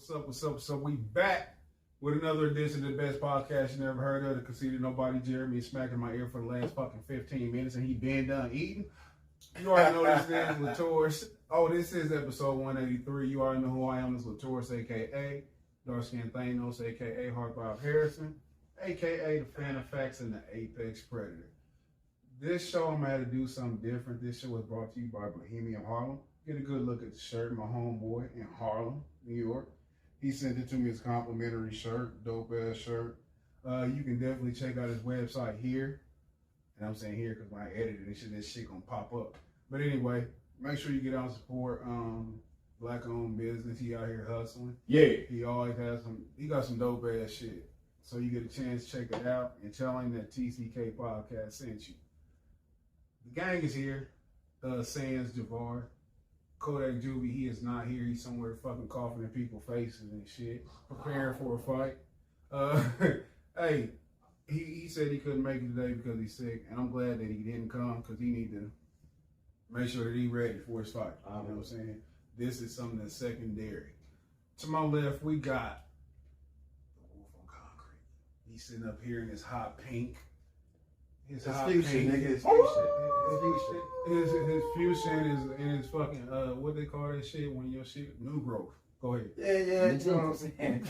So we back with another edition of the best podcast you never heard of. The Conceited Nobody Jeremy is smacking my ear for the last fucking 15 minutes, and he been done eating. You already know this name, Latours. Oh, this is episode 183. You already know who I am. This is Latours, a.k.a. Dark Skin Thanos, a.k.a. Hard Bob Harrison, a.k.a. the Fan of Facts and the Apex Predator. This show, I'm going to have to do something different. This show is brought to you by Bohemian Harlem. Get a good look at the shirt, my homeboy in Harlem, New York. He sent it to me as a complimentary shirt, dope ass shirt. You can definitely check out his website here. And I'm saying here because when I edit it, this shit gonna pop up. But anyway, make sure you get out and support black owned business. He out here hustling. Yeah. He always has he got some dope ass shit. So you get a chance to check it out and tell him that TCKPodcast sent you. The gang is here. Sans Javar. Kodak Juvie, he is not here. He's somewhere fucking coughing in people's faces and shit. Preparing for a fight. Hey, he said he couldn't make it today because he's sick. And I'm glad that he didn't come because he need to make sure that he's ready for his fight. You know what I'm saying? This is something that's secondary. To my left, we got the Wolf on Concrete. He's sitting up here in his hot pink. His hot fusion, pink. nigga. His fusion is in his fucking, what they call that shit when your shit, new growth. Go ahead. Yeah, you know what I'm saying?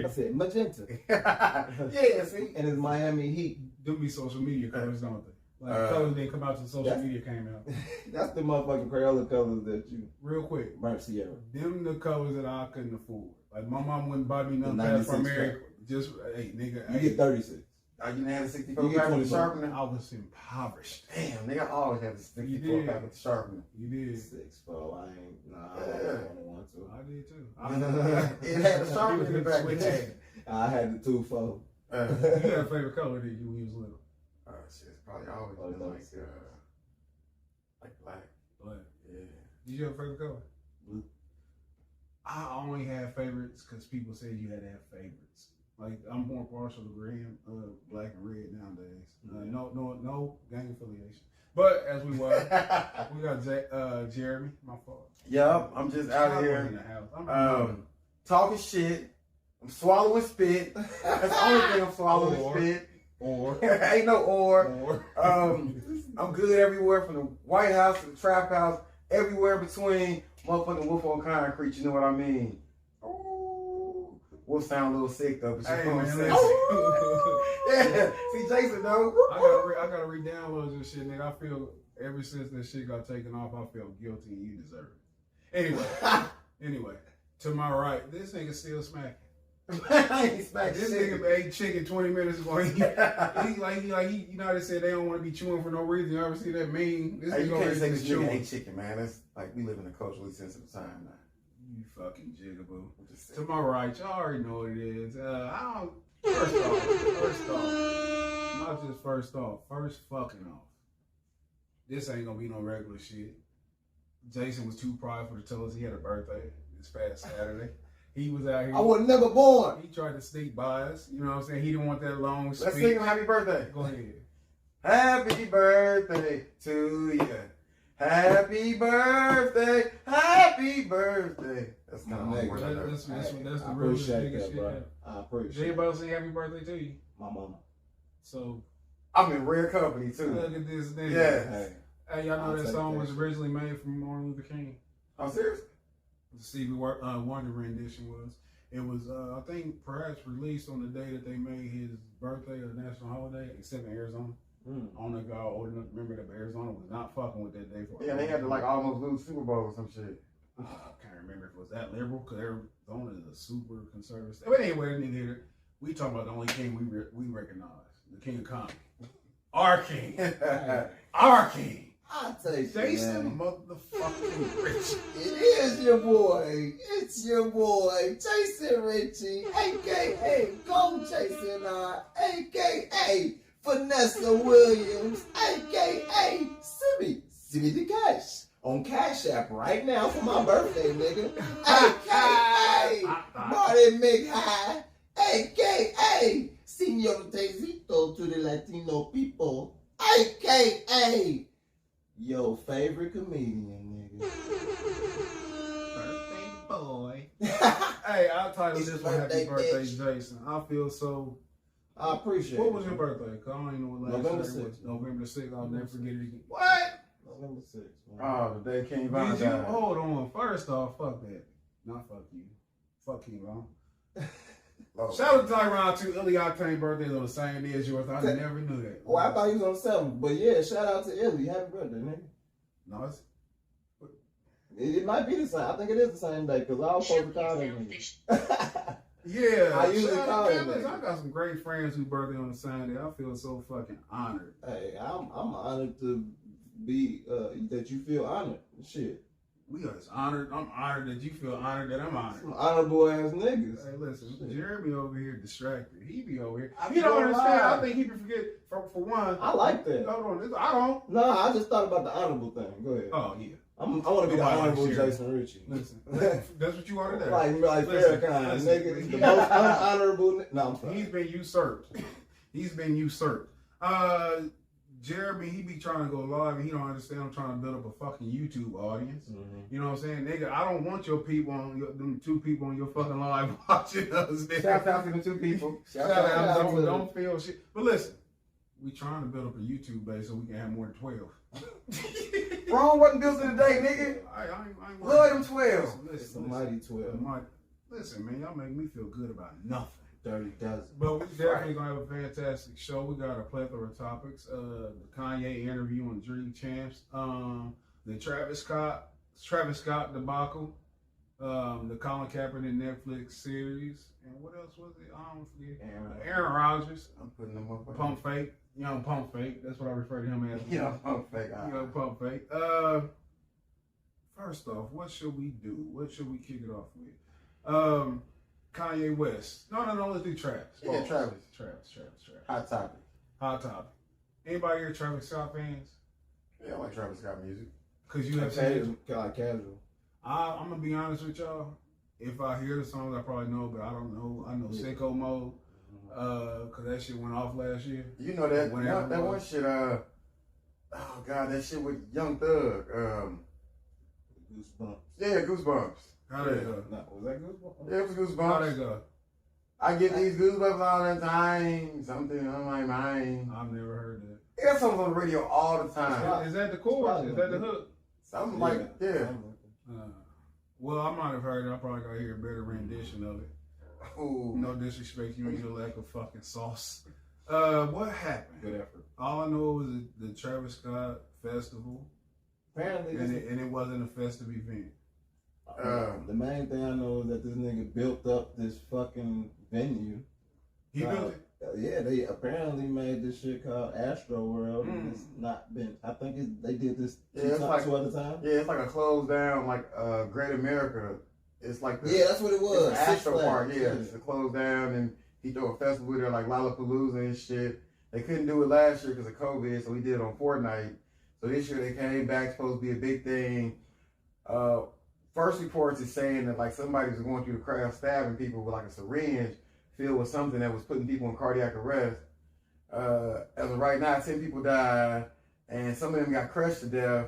I said magenta. Yeah, see? And it's Miami Heat. Them be social media colors, don't they? Like colors didn't come out till social media came out. That's the motherfucking Crayola colors that you... Real quick. Burnt Sierra. Them the colors that I couldn't afford. Like my mom wouldn't buy me nothing The past 96 America. Just, hey, nigga. You get 36. Oh, you didn't have the 64 You get pack with the 24. sharpener? I was impoverished. Damn, nigga, I always had the 64 pack with the sharpener. You did. 6'4". I ain't... Nah, I don't want to. I did too. It had the sharpener in the back. Switch. I had the 2'4". You had a favorite color, did you, when you was little? Shit, it's probably always been like black. Black. Yeah. Did you have a favorite color? Blue. I only have favorites because people said you had to have favorites. Like, I'm more partial to green, black and red nowadays. No gang affiliation. But as we got Jeremy, my fault. Yup, I'm just out in here the house. talking shit. I'm swallowing spit. That's the only thing I'm swallowing spit. Ain't no or. I'm good everywhere from the White House to the Trap House, everywhere between motherfucking Wolf on Concrete, you know what I mean? Ooh. Wolf sound a little sick though, but you know what I'm saying? Yeah, see Jason though. I gotta re-download this shit, nigga. I feel ever since that shit got taken off, I feel guilty and you deserve it. Anyway, to my right, this nigga still smacking. I ain't smacking This shit. nigga ate chicken 20 minutes ago. He, you know how they say they don't want to be chewing for no reason. You ever see that meme? This Hey, you nigga can't say already this chewing. nigga ain't chicken, man. That's like we live in a culturally sensitive time now. You fucking jigaboo. I'm just To saying. my right, y'all already know what it is. First fucking off. This ain't gonna be no regular shit. Jason was too prideful to tell us he had a birthday this past Saturday. He was out here. I was never born. He tried to sneak by us. You know what I'm saying? He didn't want that long speech. Let's sing him happy birthday. Go ahead. Happy birthday to you. Happy birthday. Happy birthday. That's kind of Nigga, hard. That's the I real appreciate nigga that, shit. bro. I Jay appreciate about to say happy birthday to you. my mama. So I'm in rare company too. look at this nigga. Yeah. Hey, y'all know I'll that take song that was shit. originally made from Martin Luther King. Oh, seriously? The Stevie Wonder rendition was. It was, I think, perhaps released on the day that they made his birthday or national holiday, except in Arizona. I don't know if y'all old enough to remember that, but Arizona was not fucking with that day for. Yeah, they had to like almost lose Super Bowl or some shit. I can't remember if it was that liberal because Arizona is a super conservative state. But anyway, that nigga here, we talking about the only king we recognize, the king of comedy, our king, our king. I'll tell you, Jason man. motherfucking Rich. It is your boy. It's your boy, Jason Ritchie, a.k.a. Go Jason R, a.k.a. Vanessa Williams, a.k.a. Simi the Cash. On Cash App right now for my birthday, nigga. a.k.a. Martin McHigh, a.k.a. Senor Tezito to the Latino people, a.k.a. your favorite comedian, nigga. Birthday boy. Hey, I'll title It's this your one Happy birthday, Birthday, bitch. Jason. I feel so... I appreciate What it. was your birthday? Cause I don't even know what last November year was. 6th. November 6th. I'll never forget it again. What? November 6th, man. Oh, the day King Von Did you? died. Hold on. First off, fuck that. Not fuck you. Fuck you, Ron. Oh. Shout out to Tyron too. Illy Octane birthday on the same day as yours. I never knew that. Oh, I thought he was on the 7th. But yeah, shout out to Illy. Happy birthday, nigga. No, it's... It might be the same. I think it is the same day because I was supposed to call that nigga. Yeah, I usually shout call out, him man, that. I got some great friends who birthday on the same day. I feel so fucking honored. Hey, I'm honored to be that you feel honored. Shit. We are just honored. I'm honored that you feel honored that I'm honored. Some honorable ass niggas. Hey, listen, Jeremy over here distracted. He be over here. I He be don't going understand. live. I think he can forget for one. I like that. Hold on, I don't. No, I just thought about the honorable thing. Go ahead. Oh yeah. I want to be the Nobody honorable likes Jerry. Jason Ritchie. Listen, that's what you wanted there. like Listen, Farrakhan, listen. nigga. The most unhonorable. No, I'm sorry. He's been usurped. He's been usurped. Jeremy, he be trying to go live and he don't understand I'm trying to build up a fucking YouTube audience. Mm-hmm. You know what I'm saying? Nigga, I don't want your people on them 2 people on your fucking live watching us. Nigga. Shout out to the 2 people. Shout out. out to Don't feel shit. But listen, we trying to build up a YouTube base so we can have more than 12. Rome wasn't built in a day, nigga. I ain't Love them 12. It's a mighty 12. Listen, man, y'all make me feel good about nothing. Dirty dozen. But we definitely gonna have a fantastic show. We got a plethora of topics. The Kanye interview on Dream Champs. The Travis Scott debacle. The Colin Kaepernick Netflix series. And what else was it? I don't forget. Aaron Rodgers. I'm putting them up. Pump fake. Young pump fake. That's what I refer to him as. Yeah, pump fake. Young pump fake. First off, what should we do? What should we kick it off with? Kanye West. No, let's do Travis. Yeah, Travis. Travis. Hot topic. Hot topic. Anybody here Travis Scott fans? Yeah, I like Travis Scott music. Because you have Casual. Like casual. I'm going to be honest with y'all. If I hear the songs, I probably know, but I don't know. I know Sicko Mode. Because that shit went off last year. You know that one shit, oh God, that shit with Young Thug. Goosebumps. Yeah, Goosebumps. How'd that go? No, was that Goosebumps? Yeah, it was How'd Goosebumps. that go? I get these goosebumps all the time. Something on my mind. I've never heard that. Yeah, songs on the radio all the time. Is that the chorus? Is that the hook? Something like, yeah. Well, I might have heard it. I probably got to hear a better rendition of it. Ooh. No disrespect, you and your lack of fucking sauce. What happened? Good effort. All I know was the Travis Scott festival, Apparently, and it wasn't a festive event. the main thing I know is that this nigga built up this fucking venue. He built it. Yeah, they apparently made this shit called Astro World, and it's not been. I think they did this two other times. Yeah, it's like a closed down, like Great America. It's like the, yeah, that's what it was. It's Six Astro Park. Flags. Yeah, it's a closed down, and he threw a festival there like Lollapalooza and shit. They couldn't do it last year because of COVID, so we did it on Fortnite. So this year they came back, supposed to be a big thing. First reports is saying that like somebody was going through the crowd stabbing people with like a syringe filled with something that was putting people in cardiac arrest. As of right now, 10 people died, and some of them got crushed to death.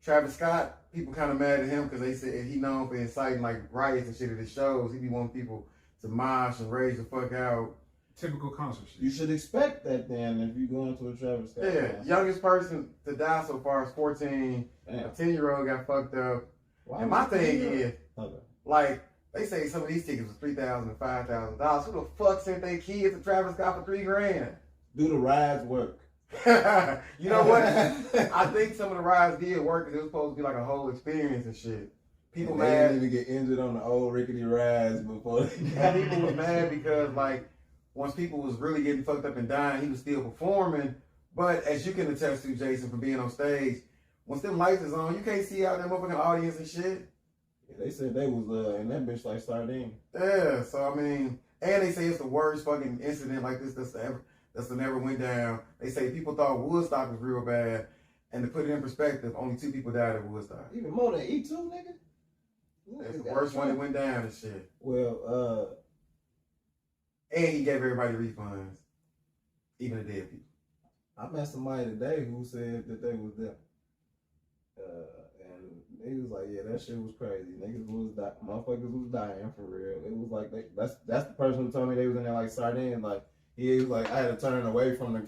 Travis Scott, people kind of mad at him because they said he known for inciting like riots and shit at his shows. He be wanting people to mosh and rage the fuck out. Typical concert shit. You should expect that then if you go into a Travis Scott. Yeah, concert. youngest person to die so far is 14. Damn. A 10-year-old got fucked up. Why And my was it thing here? is, Okay. like, they say some of these tickets was $3,000 and $5,000. Who the fuck sent their kids to Travis Scott for $3,000? Do the rides work? You know what? I think some of the rides did work because it was supposed to be like a whole experience and shit. People They mad. didn't even get injured on the old rickety rides before. People was mad because like once people was really getting fucked up and dying, he was still performing. But as you can attest to, Jason, from being on stage, once them lights is on, you can't see out that motherfucking audience and shit. Yeah, they said they was in that bitch like sardine. Yeah, so I mean, and they say it's the worst fucking incident like this that's never went down. They say people thought Woodstock was real bad, and to put it in perspective, only 2 people died at Woodstock. Even more than E2, nigga. That's the worst one that went down and shit. Well, And he gave everybody refunds, even the dead people. I met somebody today who said that they was there. And He was like, yeah, that shit was crazy. Motherfuckers was dying for real. It was like that's the person who told me they was in there like sardines. Like he was like, I had to turn away from the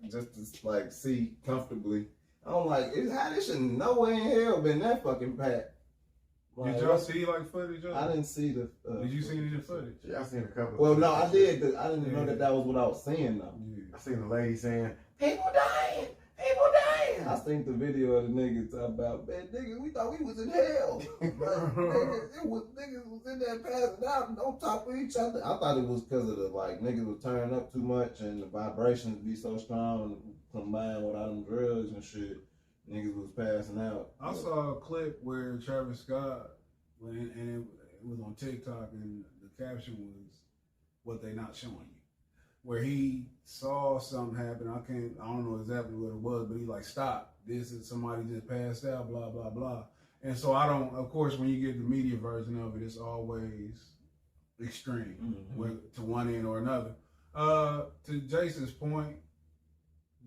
just to like see comfortably. I'm like, how this shit nowhere in hell been that fucking packed. Like, did y'all see like footage of it? I didn't see the. Did you see any of the footage? Yeah, I seen a couple. Well, no, I did. I didn't know that was what I was seeing though. Yeah. I seen the lady saying, People dying. I seen the video of the niggas talking about, man, niggas, we thought we was in hell. Niggas was in there passing out and on top of each other. I thought it was because of the, like, niggas was turning up too much and the vibrations be so strong combined with all them drugs and shit. Niggas was passing out. I saw a clip where Travis Scott, and it was on TikTok, and the caption was, what they not showing you. Where he saw something happen, I don't know exactly what it was, but he like, stop, this is somebody just passed out, blah, blah, blah. And so of course, when you get the media version of it, it's always extreme, to one end or another. To Jason's point,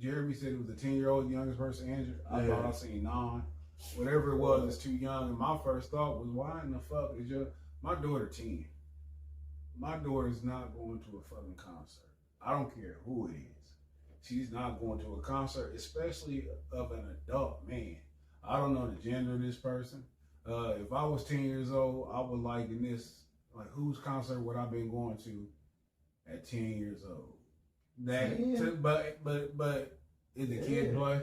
Jeremy said it was a 10-year-old youngest person injured. I thought I seen 9. Whatever it was, it's too young. And my first thought was, why in the fuck is my daughter 10? My daughter's not going to a fucking concert. I don't care who it is. She's not going to a concert, especially of an adult man. I don't know the gender of this person. If I was 10 years old, I would like whose concert would I been going to at 10 years old? But is the kid play?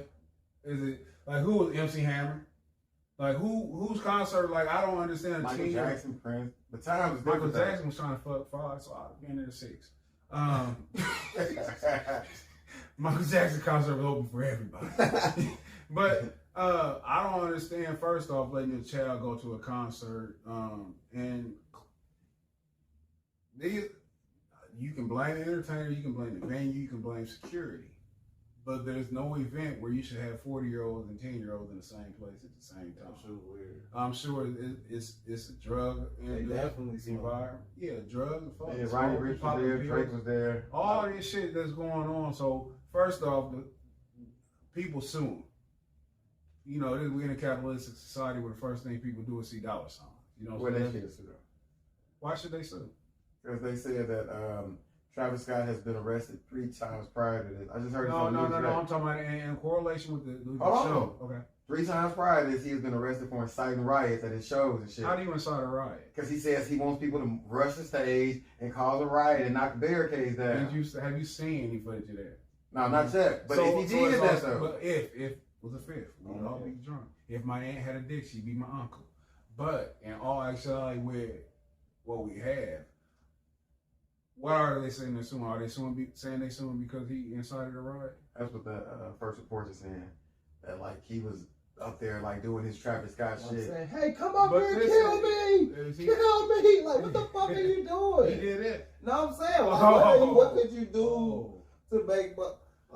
Is it like who was MC Hammer? Like whose concert? Like I don't understand. Michael Jackson, Prince. The time was Michael Jackson was trying to fuck 5, so I'd been there 6. Michael Jackson concert was open for everybody. But I don't understand, first off, letting your child go to a concert. And you can blame the entertainer, you can blame the venue, you can blame security. But there's no event where you should have 40-year-olds and 10-year-olds in the same place at the same time. I'm sure it's a drug environment. Yeah, drugs. Yeah, Ronnie Rich was there, Drake was there. All this shit that's going on. So first off, the people suing. You know, we're in a capitalistic society where the first thing people do is see dollar signs. You know what I'm saying? Why should they sue? Because they said that Travis Scott has been arrested 3 times prior to this. I just heard No. I'm talking about in correlation with the show. Okay. 3 times prior to this, he has been arrested for inciting riots at his shows and shit. How do you incite a riot? Because he says he wants people to rush the stage and cause a riot and knock barricades down. Have you seen any footage of that? No, not yet. But if he did that though. But if was a fifth, we'd all be drunk. If my aunt had a dick, she'd be my uncle. But in all actuality, with what we have, what are they saying they're suing? Are they saying they suing because he incited a riot? That's what the first report is saying. That like he was up there like doing his Travis Scott shit. Saying, hey, come up here and kill me! Kill me! Like, what the fuck are you doing? He did it. No, I'm saying, like, what could you do to make...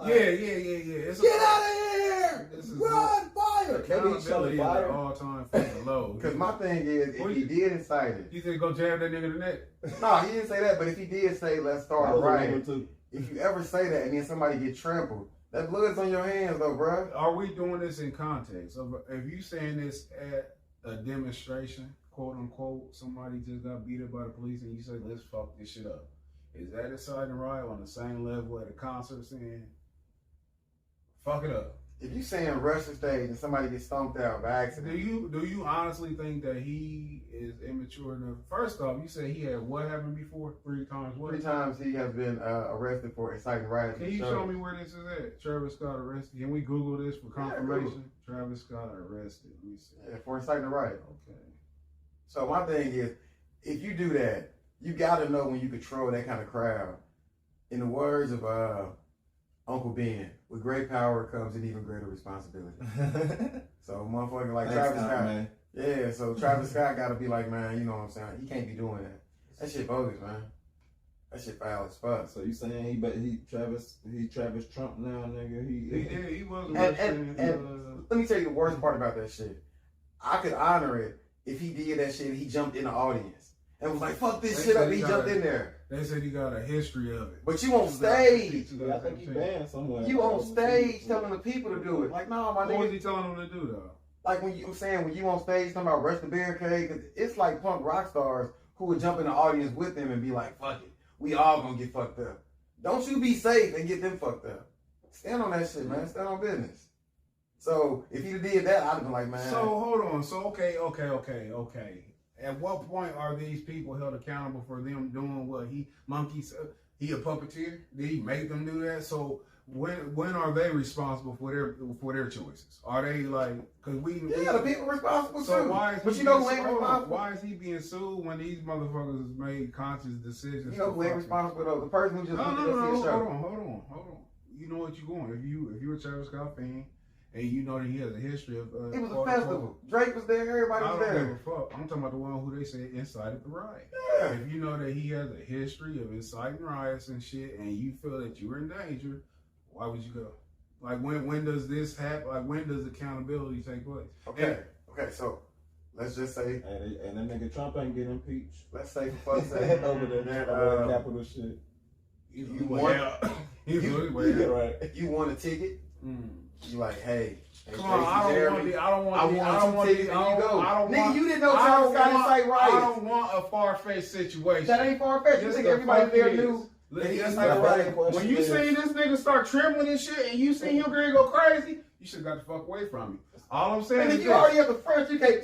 Yeah. It's get out of here! Run, fire! Accountability is an all-time fucking low. Because my thing is, if he did incite it... You think go jab that nigga in the neck? No, he didn't say that, but if he did say, let's start a riot, if you ever say that and then somebody get trampled, that blood's on your hands though, bro. Are we doing this in context? If you saying this at a demonstration, quote unquote, somebody just got beat up by the police and you say, let's fuck this shit up. Is that inciting a riot on the same level at a concert saying, fuck it up? If you saying rush the stage and somebody gets stomped out by accident. Do you honestly think that he is immature enough? First off, you said he had what happened before? 3 times what? 3 times he has been arrested for inciting riots. Can you show me where this is at? Travis Scott arrested. Can we Google this for confirmation? Yeah, Travis Scott arrested. Let me see. Yeah, for inciting a riot. Okay. So my thing is, if you do that, you gotta know when you control that kind of crowd. In the words of Uncle Ben, with great power comes an even greater responsibility. So motherfucker like Travis Scott, man. Yeah, so Travis Scott gotta be like, man, you know what I'm saying? He can't be doing that. That shit bogus, man. That shit foul as fuck. So you saying he Travis Trump now, nigga? He was. And let me tell you the worst part about that shit. I could honor it if he did that shit and he jumped in the audience and was like, fuck this shit up, he jumped in there. They said he got a history of it. But you on stage. I think he banned somewhere. You on stage telling the people to do it. Like, no, my nigga. What was he telling them to do, though? like when you, I'm saying, when you on stage talking about rush the barricade, because it's like punk rock stars who would jump in the audience with them and be like, fuck it, we all gonna get fucked up. Don't you be safe and get them fucked up. Stand on that shit, man. Stand on business. So if he'd did that, I'd have been like, man. So hold on. So okay. At what point are these people held accountable for them doing what Monkey said? He a puppeteer? Did he make them do that? So when are they responsible for their choices? Are they like, because the people responsible so too. why is but he you know being who ain't sued? responsible? Why is he being sued when these motherfuckers made conscious decisions? You know who ain't responsible though? The person who just went to go see a show. Hold on. You know what you're going. If you're a Travis Scott fan and you know that he has a history of it was a festival. Drake was there, everybody was I don't there. give a fuck. I'm talking about the one who they said incited the riot. Yeah. If you know that he has a history of inciting riots and shit, and you feel that you're in danger, why would you go? Like when does this happen? Like when does accountability take place? Okay, so let's just say, and that nigga Trump ain't getting impeached. let's say for fuck's sake, over there, capital shit. You want a ticket? You like, hey, come on, I don't want tickets. Nigga, you didn't know Travis Scott incite riots. I don't want a far-fetched situation. That ain't far-fetched. You think everybody there knew? When you see this nigga start trembling and shit, and you see him go crazy, you should got the fuck away from me. All I'm saying is, if you already at the front, you can't.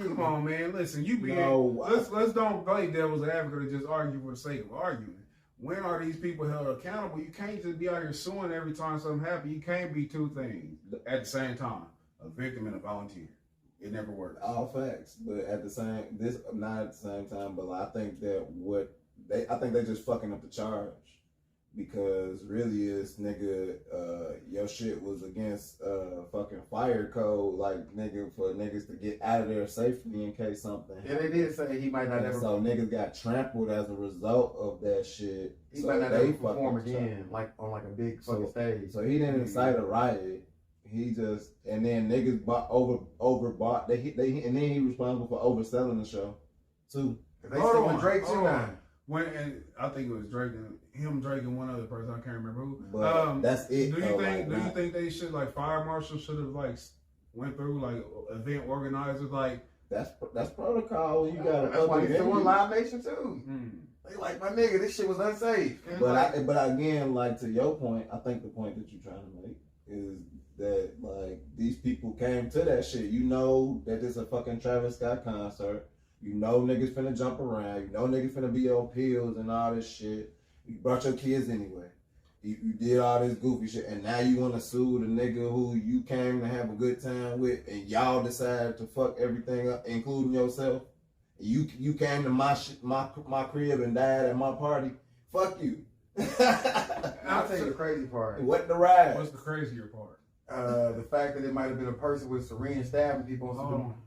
Come on, man. Listen, let's don't play devil's advocate and just argue for the sake of arguing. When are these people held accountable? You can't just be out here suing every time something happens. You can't be two things at the same time: a victim and a volunteer. It never works. All facts, but at the same not at the same time. But I think that I think they just fucking up the charge, because really is nigga, your shit was against fucking fire code, like nigga, for niggas to get out of there safely in case something. Yeah, they did say he might not ever. So niggas got trampled as a result of that shit. He might not ever perform again, like on like a big fucking stage. So he didn't incite a riot. He just, and then niggas overbought. And then he responsible for overselling the show too. They still with Drake too now. And I think it was Drake and one other person, I can't remember who. But that's it. Do you think they should, like, fire marshals should have like went through like event organizers, like that's protocol. You got that's why they still in Live Nation too. They like, my nigga, this shit was unsafe. But again, like, to your point, I think the point that you're trying to make is that, like, these people came to that shit. You know that this is a fucking Travis Scott concert. You know niggas finna jump around. You know niggas finna be on pills and all this shit. You brought your kids anyway. You did all this goofy shit, and now you want to sue the nigga who you came to have a good time with, and y'all decided to fuck everything up, including yourself. You came to my crib and died at my party. Fuck you. I'll tell you the crazy part. What the ride? What's the crazier part? The fact that it might have been a person with syringe stabbing people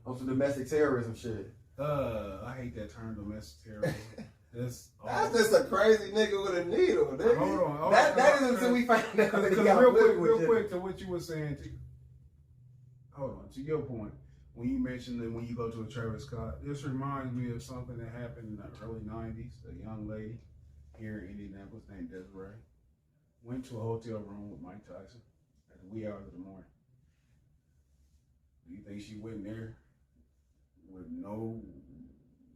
on some domestic terrorism shit. I hate that term, domestic terrorism. That's just a crazy nigga with a needle, nigga. Hold on. That is until we find out. Real quick to what you were saying. Hold on, to your point, when you mentioned that when you go to a Travis Scott, this reminds me of something that happened in the early 90s. A young lady here in Indianapolis named Desiree went to a hotel room with Mike Tyson at the wee hours of the morning. Do you think she went there with no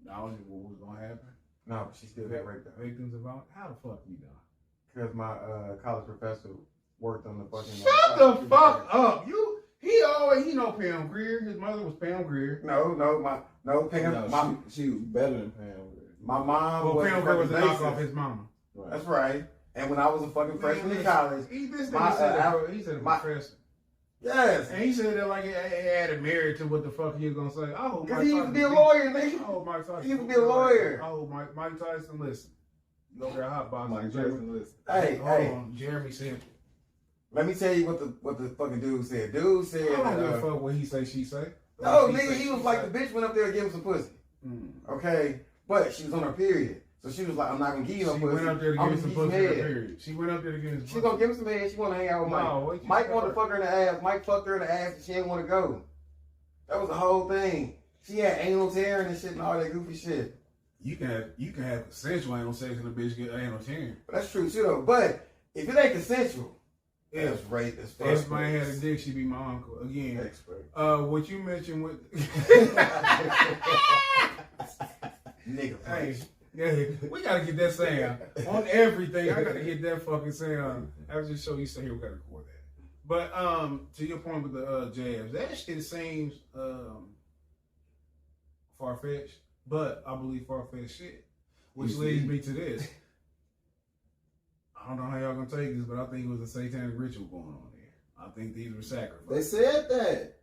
knowledge of what was going to happen? No, but she still got raped. Victims of violence? How the fuck you done? Because my college professor worked on the fucking. Shut the fuck up! He know Pam Grier. His mother was Pam Grier. Pam. She was better than Pam Grier. My mom was. Pam Grier was a knockoff his mama. Right. That's right. And when I was a fucking freshman in college, he said a professor. Yes. And he said that like he added married to what the fuck he was gonna say. I hope Because he used to be a lawyer, nigga. I hope Mike Tyson. He used to be a lawyer. I hope Mike Tyson listen. You over there hot box. Mike Tyson listen. Hey. On. Jeremy said. Let me tell you what the fucking dude said. Dude said. I don't give a fuck what he say, she say. No, nigga, he was like, the bitch went up there and gave him some pussy. Okay? But she was on her period. So she was like, I'm not gonna give you no pussy. She went up there to give him some pussy in her period. She went up there to give him some pussy. She gonna give him some head. She wanna hang out with Mike. Mike wanted to fuck her in the ass. Mike fucked her in the ass and she didn't want to go. That was the whole thing. She had anal tearing and shit and all that goofy shit. You can have consensual anal sex and a bitch get anal tearing. But that's true too though. But if it ain't consensual, That's right. If man had a dick, she'd be my uncle. Again, expert. What you mentioned with Nigga, hey, yeah, we gotta get that sound on everything. I gotta get that fucking sound. After the show, you say, here, we gotta record that. But to your point with the jabs, that shit seems far-fetched, but I believe far-fetched shit. Which leads me to this. I don't know how y'all gonna take this, but I think it was a satanic ritual going on there. I think these were sacrifices. They said that.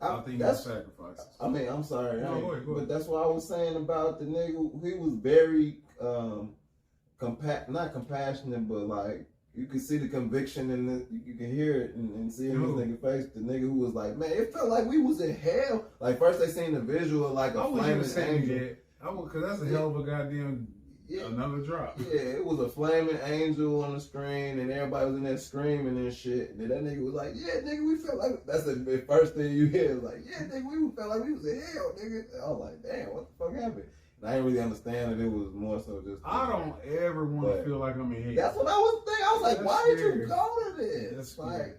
I think it was sacrifices. I mean, I'm sorry. No, go ahead. But that's what I was saying about the nigga. He was very not compassionate, but like you could see the conviction and you can hear it and see in his nigga face. The nigga who was like, man, it felt like we was in hell. Like first they seen the visual of like a flaming angel. Cause that's a hell of a goddamn another drop. Yeah, it was a flaming angel on the screen, and everybody was in there screaming and shit. And then that nigga was like, "Yeah, nigga, we felt like." That's the first thing you hear. Is like, "Yeah, nigga, we felt like we was in hell, nigga." I was like, "Damn, what the fuck happened?" And I didn't really understand that it was more so just. I don't ever want to feel like I'm in hell. That's what I was thinking. I was like, That's "Why scary. did you go to this?" That's like,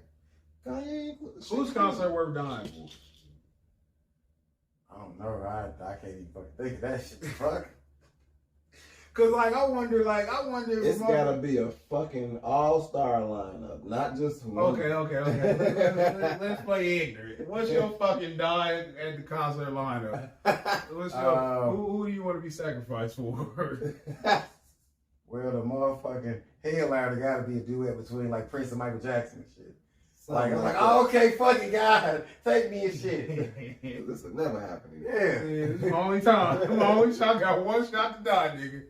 Kanye. Whose concert worth dying for? I don't know. I can't even fucking think of that shit. Fuck. Cause like I wonder It's gotta be a fucking all-star lineup, not just one. Okay. Let's play ignorant. What's your fucking die at the concert lineup? What's your, who do you want to be sacrificed for? Well, the motherfucking headliner gotta be a duet between like Prince and Michael Jackson and shit. Like, I'm like, oh, okay, fucking God, take me and shit. This will never happen again. Yeah. It's the only time. The only shot. Got one shot to die, nigga.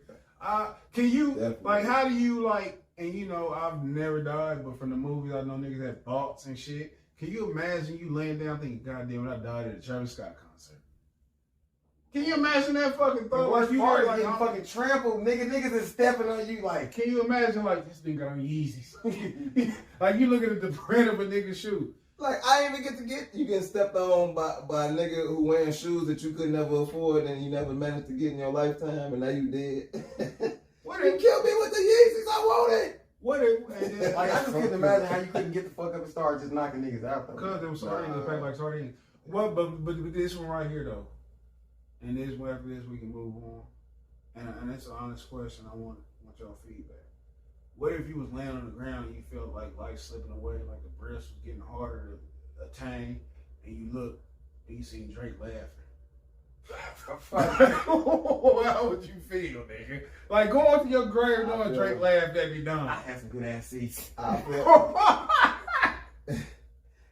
Can you, Definitely. like, how do you, like, and you know, I've never died, but from the movies, I know niggas have thoughts and shit. Can you imagine you laying down thinking, God damn it, I died at a Travis Scott concert? Can you imagine that fucking thought? The worst you part is like, getting fucking trampled. Niggas is stepping on you like. Can you imagine, like, this nigga got on Yeezys? Like, you looking at the print of a nigga's shoe. Like, I didn't even you getting stepped on by a nigga who wearing shoes that you could never afford and you never managed to get in your lifetime, and now you did. What You killed me with the Yeezys, I want it. What if, Like, I just couldn't imagine how you couldn't get the fuck up and start just knocking niggas out though. because them sardines are packed like sardines. What? But this one right here though, and this after this we can move on. And that's an honest question. I want y'all feedback. What if you was laying on the ground and you felt like life slipping away, like the breast was getting harder to attain, and you look and you seen Drake laughing? How would you feel, nigga? Like going to your grave knowing Drake laughed at me dumb. I had some good ass seats. I feel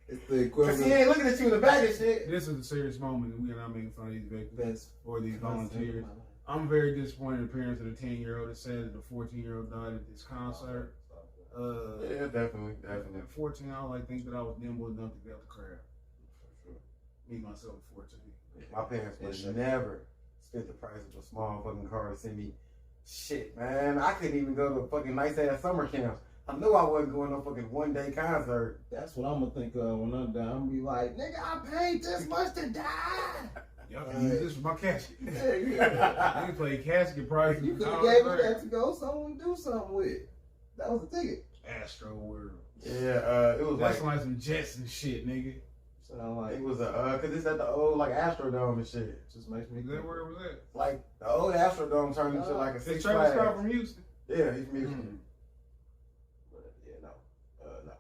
it's the Cause he equivalent. ain't looking at you in the back and shit. This is a serious moment, and we are not making fun of these victims Best or these volunteers. I'm very disappointed in the parents of the 10-year-old that said that the 14-year-old died at this concert. Yeah, definitely. At 14, I don't like think that I was nimble enough to get out the crowd. Me, myself, at 14. My parents would never spent the price of a small fucking car to send me shit, man. I couldn't even go to fucking nice ass summer camps. I knew I wasn't going to no fucking one-day concert. That's what I'm gonna think of when I'm done. I'm gonna be like, nigga, I paid this much to die. Y'all can use this for my casket. Yeah. You play casket prices. You could have gave me that to go somewhere do something with. That was the ticket. Astro World. Yeah, it was That's like some Jets and shit, nigga. So I'm like, it was cause it's at the old like Astrodome and shit. just makes me Is that where it was at? Like the old Astrodome turned into like a It's Six Travis Scott Flags. from Houston. Yeah, he's from Houston. But yeah, no.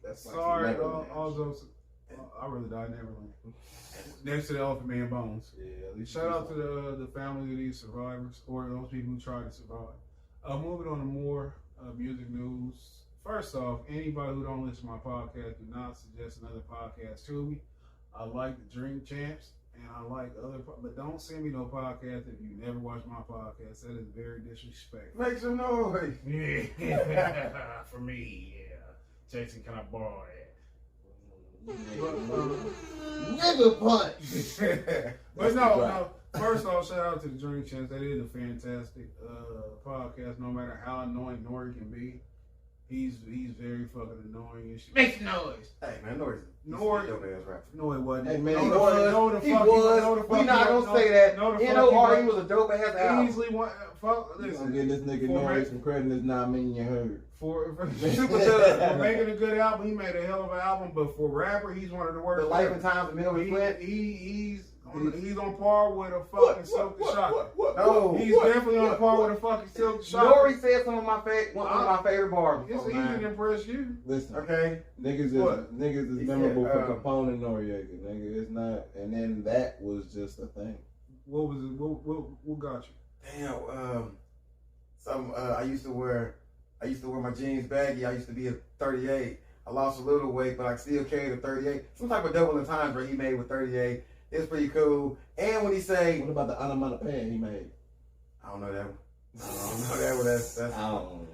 That's like Sorry, Neverland. also, I'd rather die in Neverland. Next to the Elephant Man Bones. Yeah, at least Shout out to the family of these survivors, or those people who tried to survive. Moving on to more music news. First off, anybody who don't listen to my podcast, do not suggest another podcast to me. I like the Drink Champs, and I like other, but don't send me no podcast if you never watch my podcast. That is very disrespectful. Make some noise. Yeah, for me, yeah. Jason, can I borrow that? Nigga punch. But no. First off, shout out to the Drink Champs. That is a fantastic podcast, no matter how annoying Nori can be. He's very fucking annoying and shit. Make noise. Hey man, Nori. No, it wasn't. Hey man, no, he was. He was. We not gonna say that. N.O.R.E. was a dope ass album. Easily one. Fuck. You Listen. gonna give this nigga Nori some credit does not mean you heard. For making a good album, he made a hell of an album. But for rapper, he's one of the worst. The Life and Times of Melvin Flint. He's on par with a fucking Silk the Shocker. No, he's definitely on par with a fucking Silk the Shocker. Nori said some of my one of my favorite bars. It's easy to impress you. Listen, okay, niggas is memorable for Capone and Noriega, nigga. It's not, and then that was just a thing. What was it? What got you? Damn. I used to wear my jeans baggy. I used to be a 38. I lost a little weight, but I still carried a 38. Some type of double entendre he made with 38. It's pretty cool. And when he say, what about the onomatopoeia he made? I don't know that one. I don't know that one. That's I don't know.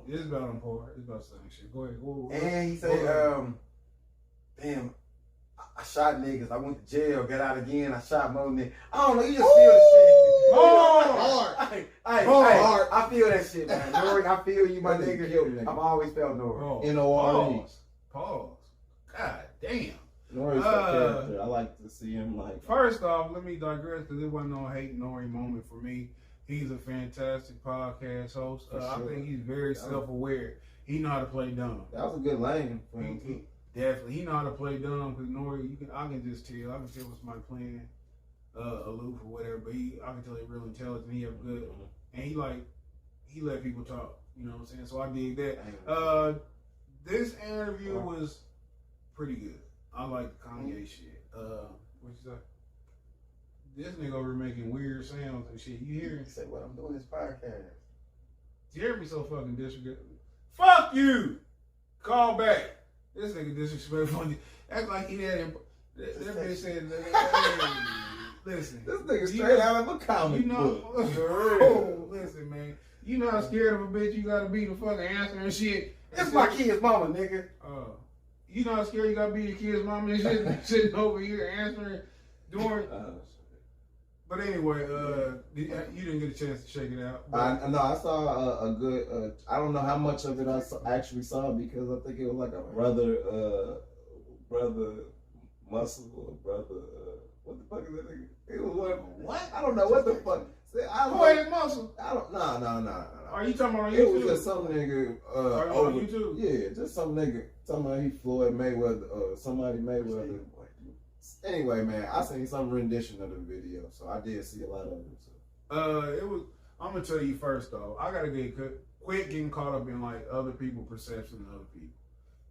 It's about on par. It's about saying shit. Go ahead. And he said, damn, I shot niggas. I went to jail, got out again. I shot more niggas. I don't know. You just feel the shit. Hard. Hard. I feel that shit, man. Nori, I feel you, my nigga. I've always felt Nori. N.O.R.E. Pause. God damn. Nori's a character. I like to see him like. First off, let me digress because it wasn't no hate Nori moment for me. He's a fantastic podcast host. Sure. I think he's very self-aware. He know how to play dumb. That was a good lane for him too. Definitely, he know how to play dumb because Nori, I can just tell. I can tell when somebody playing aloof or whatever, but I can tell he's real intelligent. He have good, and he let people talk. You know what I'm saying? So I dig that. This interview was pretty good. I like the Kanye shit. What you say? This nigga over making weird sounds and shit. You hear him? He said, "What I'm doing this podcast." Jeremy so fucking disrespectful. Fuck you. Call back. This nigga disrespectful. Act like he had him. That bitch said, listen. This nigga straight out of a comic book. Listen, man. You know how scared of a bitch you gotta be to fucking answer and shit. That's my kid's mama, nigga. You know how scared you gotta be your kid's mama and shit, sitting over here answering, doing. But anyway, you didn't get a chance to check it out. I saw a good. I don't know how much of it I actually saw because I think it was like a brother muscle or brother. What the fuck is that nigga? It was what? I don't know what the fuck. Poetic muscle. I don't. No. Are you talking about on YouTube? It was just some nigga. On YouTube? Yeah, just some nigga. Somebody Floyd Mayweather. Somebody Mayweather. Anyway, man, I seen some rendition of the video, so I did see a lot of it. So. It was. I'm gonna tell you first though. I gotta quit getting caught up in like other people's perception of other people.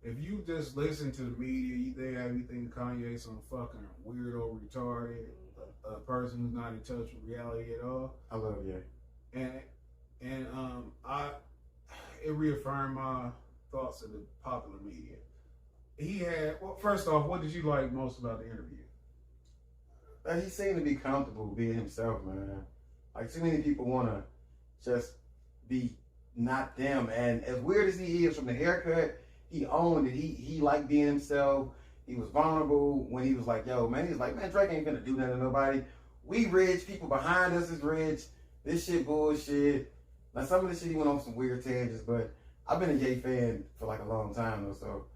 If you just listen to the media, they have you think Kanye some fucking weirdo, retarded, a person who's not in touch with reality at all. I love you. And it reaffirmed my thoughts of the popular media. He had, well, first off, what did you like most about the interview? He seemed to be comfortable being himself, man. Like, too many people want to just be not them. And as weird as he is from the haircut, he owned it. He liked being himself. He was vulnerable when he was like, yo, man, he was like, man, Drake ain't gonna do nothing to nobody. We rich. People behind us is rich. This shit bullshit. Now, some of this shit he went on some weird tangents, but I've been a Ye fan for like a long time, though, so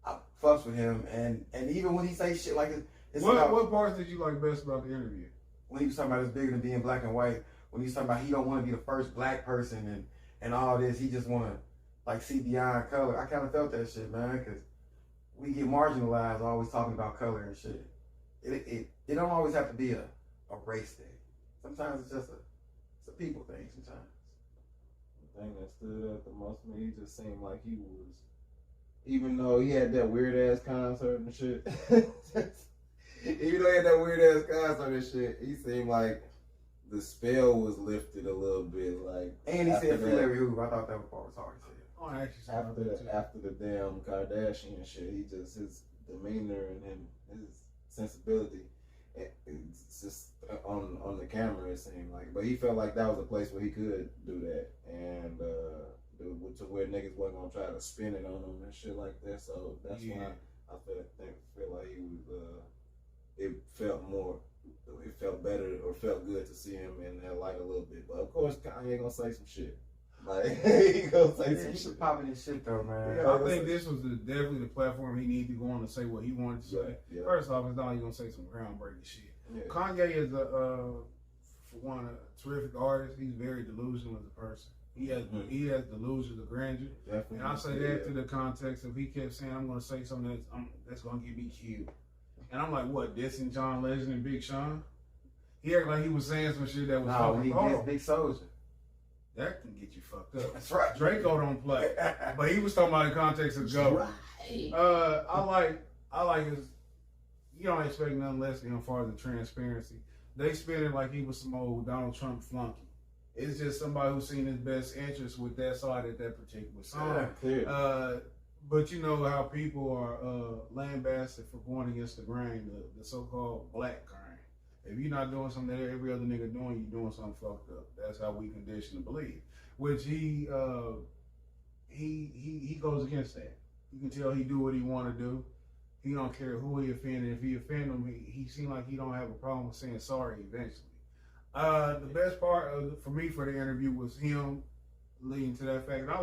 I fucks with him. And even when he say shit like this, what parts did you like best about the interview? When he was talking about it's bigger than being black and white. When he was talking about he don't want to be the first black person and all this, he just want to like see beyond color. I kind of felt that shit, man, because we get marginalized always talking about color and shit. It don't always have to be a race thing. Sometimes it's just a people thing. Sometimes. The thing that stood out the most to me, he just seemed like he was, even though he had that weird ass concert and shit. Even though he had that weird ass concert and shit, he seemed like the spell was lifted a little bit. Like, and he said free Larry Hoover. I thought that part was hard to say. Oh, actually, after the damn Kardashian shit, he just, his demeanor and his sensibility, it's just on the camera it seemed like. But he felt like that was a place where he could do that, and to where niggas wasn't gonna try to spin it on him and shit like that. So that's why I feel like he was. It felt better or felt good to see him in that light a little bit. But of course, Kanye gonna say some shit. Like, he gonna say He some should shit. pop in his shit though, man. Yeah, I think this was definitely the platform he needed to go on to say what he wanted to say. Yeah. First off, it's not like gonna say some groundbreaking shit. Yeah. Kanye is for one, a terrific artist. He's very delusional as a person. He has delusions of grandeur. Definitely. And I say that through the context of he kept saying, I'm going to say something that's going to get me killed. And I'm like, what, dissing John Legend and Big Sean? He acted like he was saying some shit that was No, when he fucking gets Big Soldier. That can get you fucked up. That's right. Draco don't play. But he was talking about the context of government. Right. I like his, you don't expect nothing less than him as far as the transparency. They spin it like he was some old Donald Trump flunky. It's just somebody who's seen his best interest with that side at that particular time. Yeah, But you know how people are lambasted for going against the grain, the so-called black grain. If you're not doing something that every other nigga doing, you're doing something fucked up. That's how we conditioned to believe. Which he goes against that. You can tell he do what he want to do. He don't care who he offended. If he offended him, he seemed like he don't have a problem with saying sorry eventually. The best part for me for the interview was him leading to that fact. And I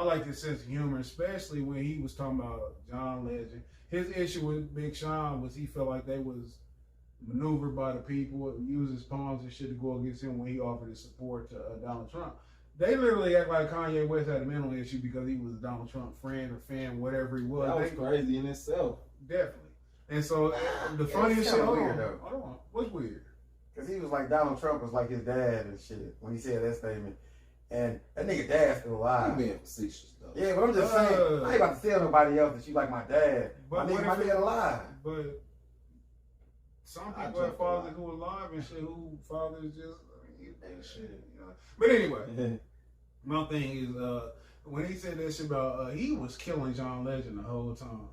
like his sense of humor, especially when he was talking about John Legend. His issue with Big Sean was he felt like they was maneuvered by the people, use his pawns and shit to go against him when he offered his support to Donald Trump. They literally act like Kanye West had a mental issue because he was a Donald Trump friend or fan, whatever he was. that was crazy in itself. Definitely. And so the funniest shit, hold on, what's weird? Because he was like, Donald Trump was like his dad and shit when he said that statement. And that nigga dad's still alive. He being facetious though. Yeah, but I'm just saying, I ain't about to tell nobody else that you like my dad. But my dad alive. But some people have fathers who are alive and shit, who fathers just ain't shit, you know. But anyway, my thing is, when he said that shit about, he was killing John Legend the whole time.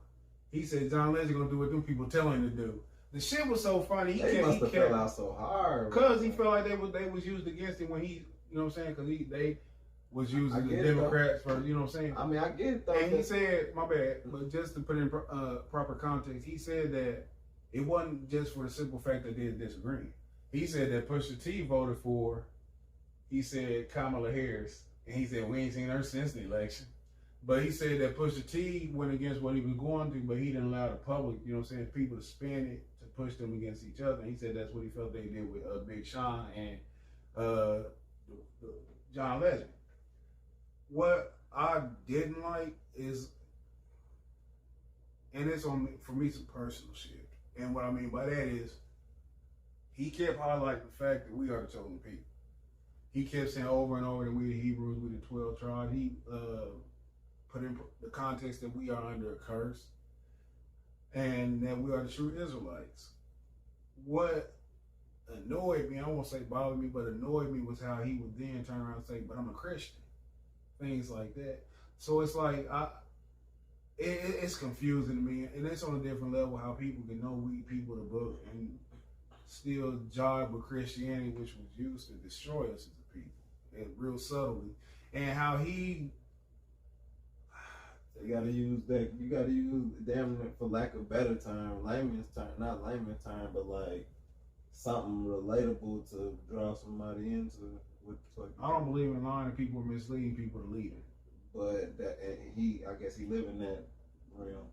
He said John Legend gonna do what them people tell him to do. The shit was so funny. He must have fell out so hard. Cause he felt like they was used against him when he, you know what I'm saying? Cause they was using the Democrats for, you know what I'm saying? I mean, I get it though. And he said, my bad, but just to put in proper context, he said that it wasn't just for the simple fact that they disagreed. He said that Pusha T voted for, he said Kamala Harris, and he said we ain't seen her since the election. But he said that Pusha T went against what he was going through, but he didn't allow the public, you know what I'm saying, people to spin it to push them against each other. And he said that's what he felt they did with Big Sean and John Legend. What I didn't like is, and it's on me, for me, some personal shit. And what I mean by that is, he kept highlighting the fact that we are the chosen people. He kept saying over and over that we the Hebrews, we the 12 tribes. He put in the context that we are under a curse and that we are the true Israelites. What annoyed me, I won't say bothered me, but annoyed me was how he would then turn around and say, but I'm a Christian. Things like that. So it's like, it's confusing to me, and it's on a different level how people can know we people the book and still jive with Christianity, which was used to destroy us as a people, and real subtly, and how he. You gotta use that. You gotta use, damn it, for lack of better term, layman's term, not layman's term, but like something relatable to draw somebody into. What the fuck? I don't believe in lying to people or misleading people to lead it. But that I guess he live in that realm.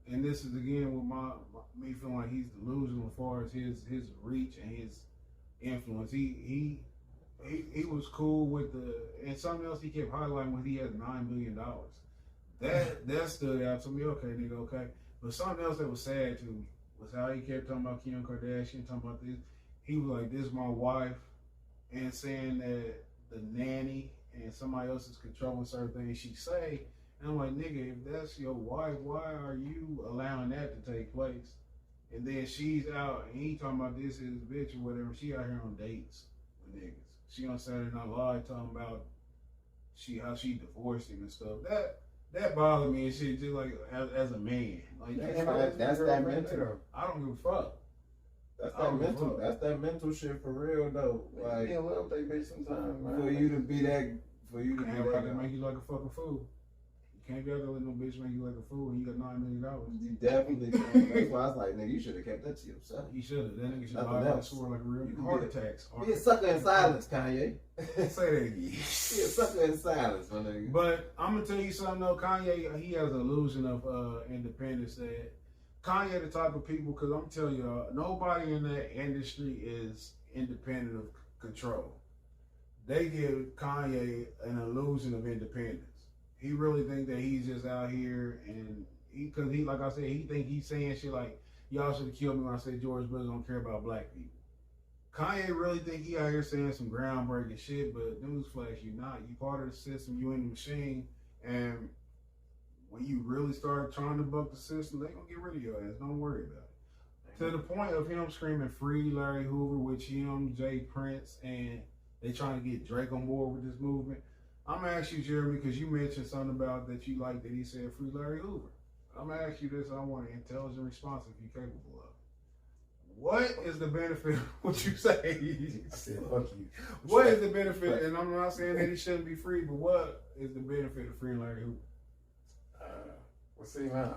And this is again with me feeling like he's delusional as far as his reach and his influence. He was cool with and something else he kept highlighting when he had $9 billion. That stood out to me. Okay, nigga, okay. But something else that was sad to me was how he kept talking about Kim Kardashian, talking about this. He was like, "This is my wife," and saying that the nanny and somebody else is controlling certain things she say. And I'm like, nigga, if that's your wife, why are you allowing that to take place? And then she's out, and he talking about this is bitch or whatever. She out here on dates with niggas. She on Saturday Night Live talking about how she divorced him and stuff. That bothered me and shit, just like as a man. Like that's that mental. I don't give a fuck. That's that mental. That's that mental shit for real though. Like, yeah, love they bitch sometimes, man. For you to be that, Camera can make you like a fucking fool. can't be out there let no bitch make you like a fool and you got $9 million. You definitely can't. That's why I was like, nigga, you should have kept that to yourself. You should have. That nigga should Nothing buy that else. sword like a real You heart did. attacks. Be a sucker in silence, Kanye. Say that again. Be a sucker in silence, my nigga. But I'm gonna tell you something though. Kanye, he has an illusion of independence. That Kanye, the type of people, because I'm telling you, nobody in that industry is independent of control. They give Kanye an illusion of independence. He really think that he's just out here and because he, like I said, he think he's saying shit like, y'all should have killed me when I said George Bush don't care about black people. Kanye really think he out here saying some groundbreaking shit, but newsflash, you not. You part of the system, you in the machine, and when you really start trying to buck the system, they gonna get rid of your ass. Don't worry about it. To the point of him screaming free Larry Hoover, which him, Jay Prince, and they trying to get Drake on board with this movement. I'm gonna ask you, Jeremy, because you mentioned something about that you like that he said free Larry Hoover. I'm gonna ask you this. I want an intelligent response if you're capable of. What is the benefit of what you say? I said, fuck you. What is the benefit? And I'm not saying that he shouldn't be free, but what is the benefit of freeing Larry Hoover? Well, see, man,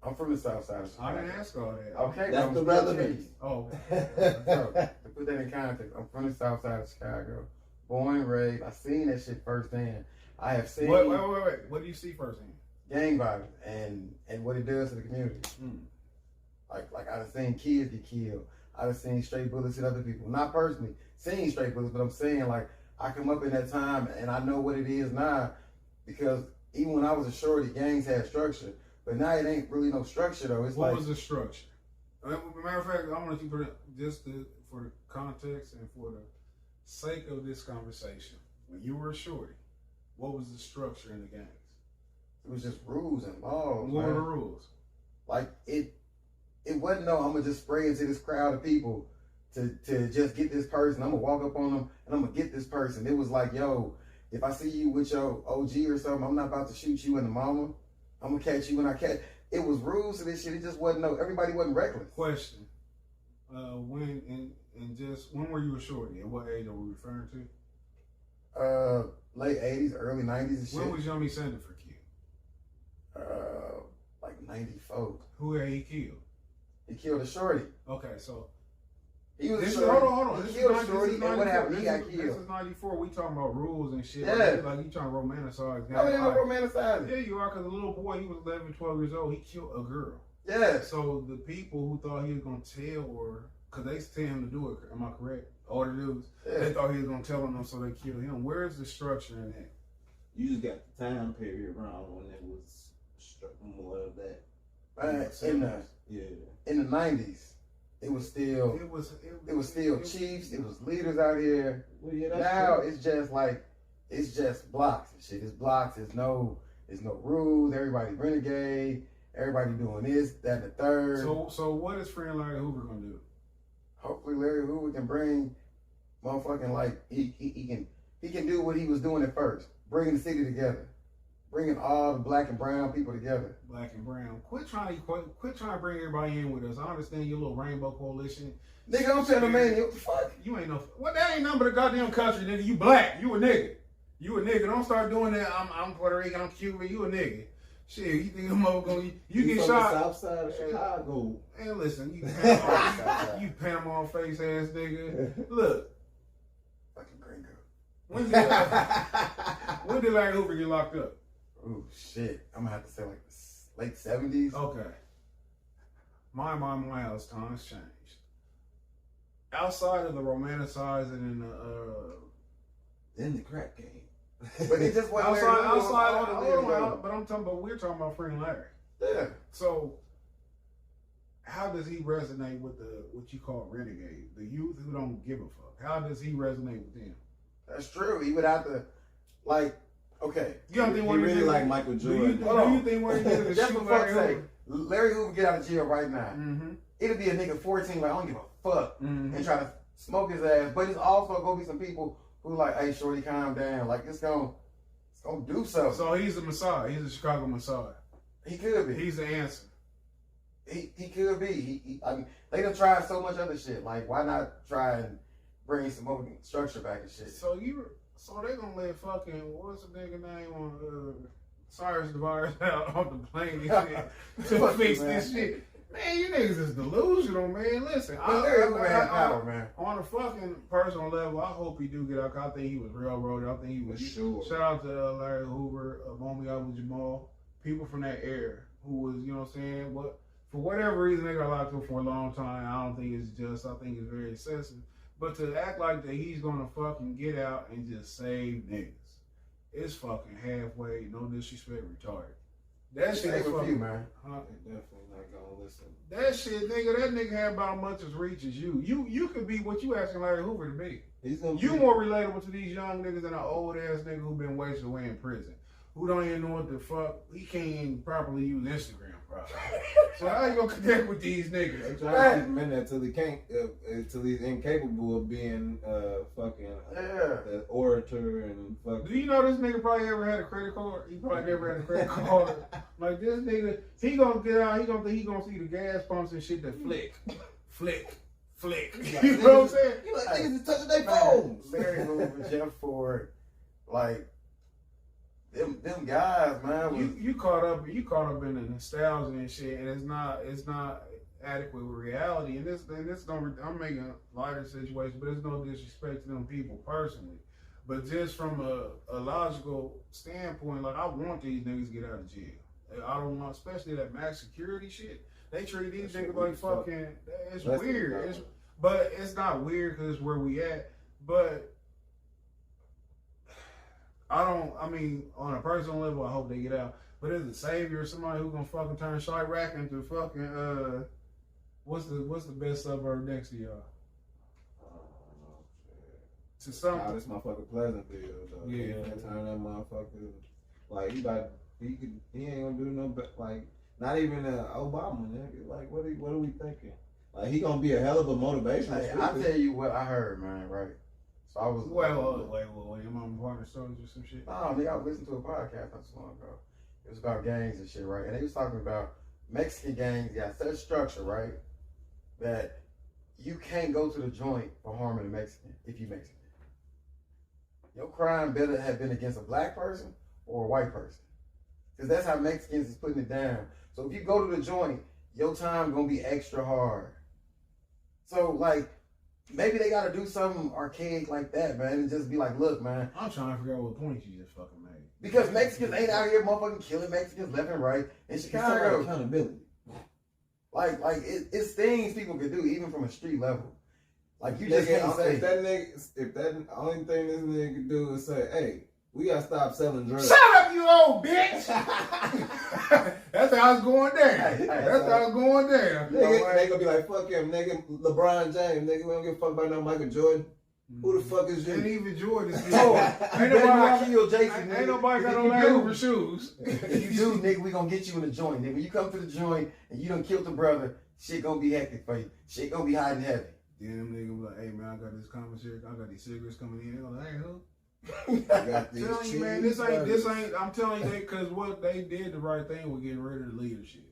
I'm from the South Side of Chicago. I didn't ask all that. Okay, That's I'm the still relevance. Oh, So, to put that in context, I'm from the South Side of Chicago. Born and raised. I seen that shit firsthand. I have seen wait. What do you see firsthand? gang violence and what it does to the community. Like I've seen kids get killed. I've seen straight bullets hit other people. Not personally seeing straight bullets, but I'm saying like I come up in that time and I know what it is now because even when I was a shorty, gangs had structure, but now it ain't really no structure though. It's What like was the structure? Matter of fact, I want you to put it just for the context and for the sake of this conversation. When you were a shorty, what was the structure in the gangs? it was just rules and laws. What were man. the rules? Like it wasn't no I'm gonna just spray into this crowd of people to just get this person. I'm gonna walk up on them and I'm gonna get this person. It was like, yo, if I see you with your OG or something, I'm not about to shoot you in the mama. I'm gonna catch you when I catch. It was rules to this shit. It just wasn't everybody wasn't reckless. Question. When were you a shorty? And what age are we referring to? Late 80s, early 90s and shit. When was Yomi Sender for killed? Like 94. Who had he killed? He killed a shorty. Okay, so He was this a is, shorty. hold on. He This killed is a shorty, and what happened? He got This killed. is 94. We talking about rules and shit. Yeah. Like you trying to romanticize No, it ain't no guys. romanticizing. Yeah, you are, because the little boy, he was 11, 12 years old. He killed a girl. Yeah. So the people who thought he was going to tell, or because they tell him to do it, am I correct? All the dudes, they Yeah. thought he was going to tell them, so they killed him. Where is the structure in that? You just got the time period around when it was more of that. In the 90s, it was still chiefs, it was leaders out here. Well, yeah, that's Now true. it's just blocks and shit. It's blocks. There's no rules. Everybody renegade. Everybody doing this, that, and the third. So what is friend Larry Hoover going to do? Hopefully Larry Hoover can bring motherfucking like he can do what he was doing at first, bringing the city together, bringing all the black and brown people together. Black and brown. Quit trying to bring everybody in with us. I understand your little rainbow coalition. Nigga, I'm Pennsylvania. What the fuck? You ain't no. What? That ain't nothing but a goddamn country, nigga. You black. You a nigga. You a nigga. Don't start doing that. I'm Puerto Rican. I'm Cuban. You a nigga. Shit. You think I'm gonna you get from shot? the South Side of Chicago. And listen, you Panama face ass nigga. Look, Fucking gringo. when did Larry Hoover get locked up? Oh shit. I'm gonna have to say like the late 70s. Okay. My house times changed. Outside of the romanticizing and Then the crack game. But it just wasn't but I'm talking about, we're talking about friend Larry. Yeah. So how does he resonate with what you call renegade, the youth who don't give a fuck? How does he resonate with them? That's true. He would have to okay. You don't think He one really like Michael Jordan. Do you think what he did is Just shoot for Larry fuck's sake, Hoover? Larry Hoover get out of jail right now. Mm-hmm. It'll be a nigga 14 like I don't give a fuck Mm-hmm. and try to smoke his ass. But it's also gonna be some people who like, hey, shorty, calm down. Like it's gonna do something. So he's a messiah. He's a Chicago messiah. He could be. He's the answer. He could be. I mean, they done tried so much other shit. Like, why not try and bring some more structure back and shit? So they gonna let fucking, what's the nigga name on Cyrus the virus out on the plane and shit to fix this shit. Man, you niggas is delusional, man. Listen, man. On a fucking personal level, I hope he do get out. I think he was railroaded. I think he was. Sure. Shout out to Larry Hoover, Momi Abu Jamal, people from that era who was, you know what I'm saying? For whatever reason, they got locked up for a long time. I don't think it's just. I think it's very excessive. But to act like that he's gonna fucking get out and just save niggas, it's fucking halfway. No disrespect, retarded. That shit is fucking, man. Huh? Definitely not gonna listen. That shit, nigga, that nigga had about much as reach as you. You could be what you asking Larry Hoover to be. You more relatable to these young niggas than an old ass nigga who been wasted away in prison. Who don't even know what the fuck, he can't even properly use Instagram probably. So how you gonna connect with these niggas? They try to keep him in there till he can't, till he's incapable of being fucking an orator and fucking. Do you know this nigga probably ever had a credit card? He probably never had a credit card. Like this nigga, he gonna get out, he gonna think he gonna see the gas pumps and shit that flick. You know what I'm saying? You like niggas is touching their phones. Larry Hoover, Jeff Ford, like them guys, man. You caught up in the nostalgia and shit, and it's not adequate with reality. And this don't. I'm making a lighter situation, but there's no disrespect to them people personally. But just from a logical standpoint, like I want these niggas to get out of jail. I don't want, especially that max security shit. They treat these niggas like fucking. It's weird. But it's not weird because it's where we at. But I mean, on a personal level, I hope they get out. But as a savior, somebody who's gonna fucking turn Chirac into fucking what's the best suburb next to y'all? To something. Nah, this motherfucker Pleasantville though. Yeah. Turn that motherfucker like he ain't gonna do no like not even Obama, nigga. Like what are we thinking? Like he gonna be a hell of a motivation. Hey, I'll tell you what I heard, man, right? So I was wait, your mama partner stories or some shit? No, nigga, I was listening to a podcast not so long ago. It was about gangs and shit, right? And they was talking about Mexican gangs got such structure, right? That you can't go to the joint for harming a Mexican if you Mexican. Your crime better have been against a black person or a white person. Because that's how Mexicans is putting it down. So if you go to the joint, your time gonna be extra hard. So like, maybe they gotta do something archaic like that, man, and just be like, look, man. I'm trying to figure out what point you just fucking made. Because Mexicans ain't out here motherfucking killing Mexicans left and right in Chicago. Accountability. Like it's things people can do even from a street level. Like you just can't say if that only thing this nigga can do is say, hey, we gotta stop selling drugs. Shut up, you old bitch! That's how it's going down. That's how it's going down. Nigga, they gonna be like, fuck him, nigga. LeBron James, nigga. We don't give a fuck about no Michael Jordan. Who the fuck is you? And even Jordan is ain't nobody got no Larry Hoover shoes. If you do, nigga, we gonna get you in the joint. Nigga, when you come to the joint and you done killed the brother, shit gonna be hectic for you. Shit gonna be hot and heavy. Then them niggas be like, hey man, I got this commissary, I got these cigarettes coming in. They're like, hey, who? Telling you, man, this ain't. I'm telling you, because what they did the right thing was getting rid of the leadership.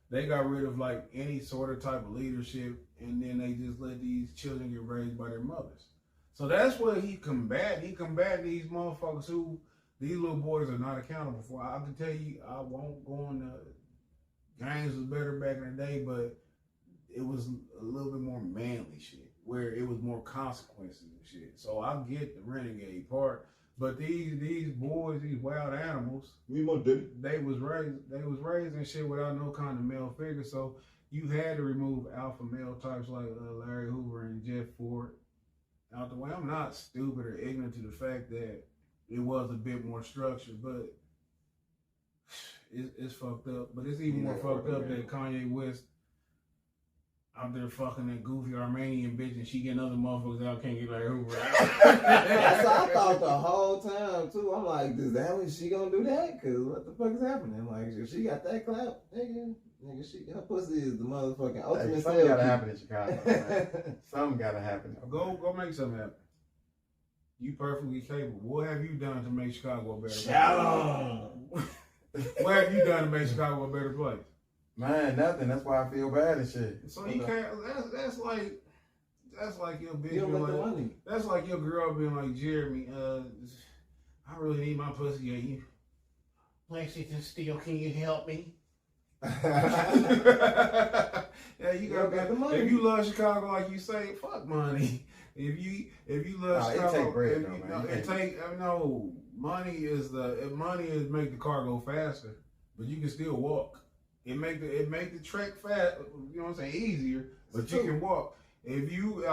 They got rid of like any sort of type of leadership, and then they just let these children get raised by their mothers. So that's what he combat. He combat these motherfuckers who these little boys are not accountable for. I can tell you, I won't go on the gangs was better back in the day, but it was a little bit more manly shit, where it was more consequences and shit. So I get the renegade part, but these boys, these wild animals, they was raised and shit without no kind of male figure. So you had to remove alpha male types like Larry Hoover and Jeff Ford out the way. I'm not stupid or ignorant to the fact that it was a bit more structured, but it's fucked up. But it's even more fucked up that Kanye West out there fucking that goofy Armenian bitch and she getting other motherfuckers out, can't get Larry Hoover out. That's what I thought the whole time too. I'm like, is that when she gonna do that? Cause what the fuck is happening? Like, if she got that clap, nigga, her pussy is the motherfucking ultimate. Hey, something gotta happen in Chicago, man. Something gotta happen. Go make something happen. You perfectly capable. What have you done to make Chicago a better place? Shalom. What have you done to make Chicago a better place? Man, nothing. That's why I feel bad and shit. So you can't. That's like your bitch. You don't make the money. That's like your girl being like, Jeremy, I really need my pussy. PlayStation Steel, can you help me? Yeah, you got the money. If you love Chicago like you say, fuck money. If you love Chicago, it take bread, though, man. Money is make the car go faster, but you can still walk. It make the trek fast. You know what I'm saying? Easier, but you can walk. If you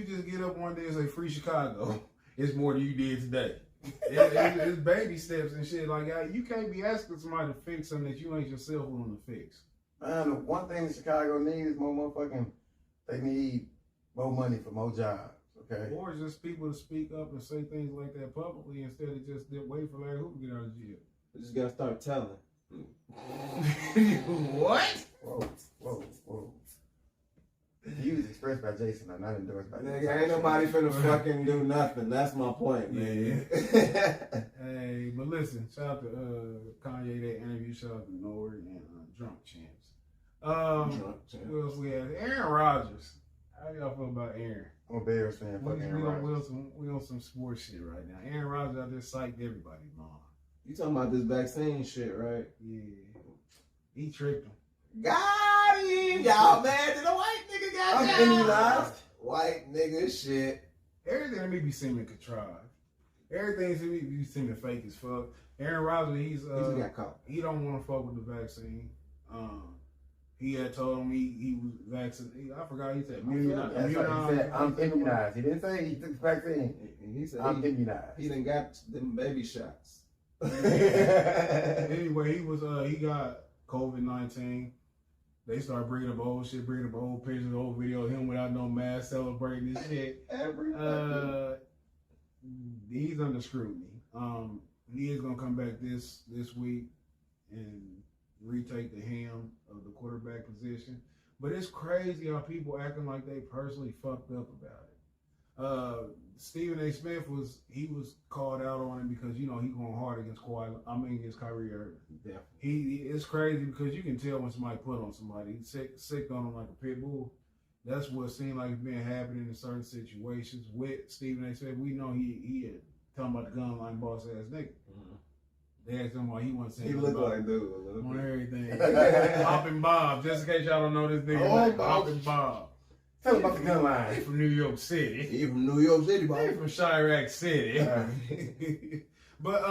just get up one day and say free Chicago, it's more than you did today. It's baby steps and shit. Like you can't be asking somebody to fix something that you ain't yourself willing to fix. Man, the one thing Chicago needs is more motherfucking. They need more money for more jobs. Okay. Or just people to speak up and say things like that publicly instead of just wait for Larry Hoover to get out of jail. We just gotta start telling. What? Whoa. Views expressed by Jason are not endorsed by Nigga, ain't nobody finna fucking do nothing. That's my point, man. Hey, but listen, shout out to Kanye, that interview, shout out to Nori and Drunk Champs. What else we had? Aaron Rodgers. How y'all feel about Aaron? I'm a Bears fan. Fuck Aaron Rodgers. We on some sports shit right now. Aaron Rodgers out there psyched everybody, mom. You talking about this vaccine shit, right? Yeah. He tricked him. Got him! Y'all mad that the white nigga got I'm immunized. White nigga shit. Everything to me be seeming contrived. Everything to me be seeming fake as fuck. Aaron Rodgers, He just got caught. he don't want to fuck with the vaccine. He had told me he was vaccinated. I forgot he said immunized. He said, I'm immunized. He didn't say he took the vaccine. He said I'm immunized. He done got them baby shots. Anyway, he got COVID-19. They started bringing up old shit, bringing up old pictures, old video of him without no mask, celebrating this shit. He's under scrutiny. He is gonna come back this week and retake the helm of the quarterback position. But it's crazy how people acting like they personally fucked up about it. Stephen A. Smith was called out on it because he going hard against Kyrie Irving. Yeah. It's crazy because you can tell when somebody put on somebody. He's sick on him like a pit bull. That's what seemed like it's been happening in certain situations with Stephen A. Smith. We know he had talking about the gun line boss ass nigga. Mm-hmm. They asked him why he wasn't saying. He looked like dude a little on bit. everything. Bob and Bob. Just in case y'all don't know this nigga, Bob and Bob. Tell him about the gun He line. from New York City. He from New York City, He bro. from Chirac City. But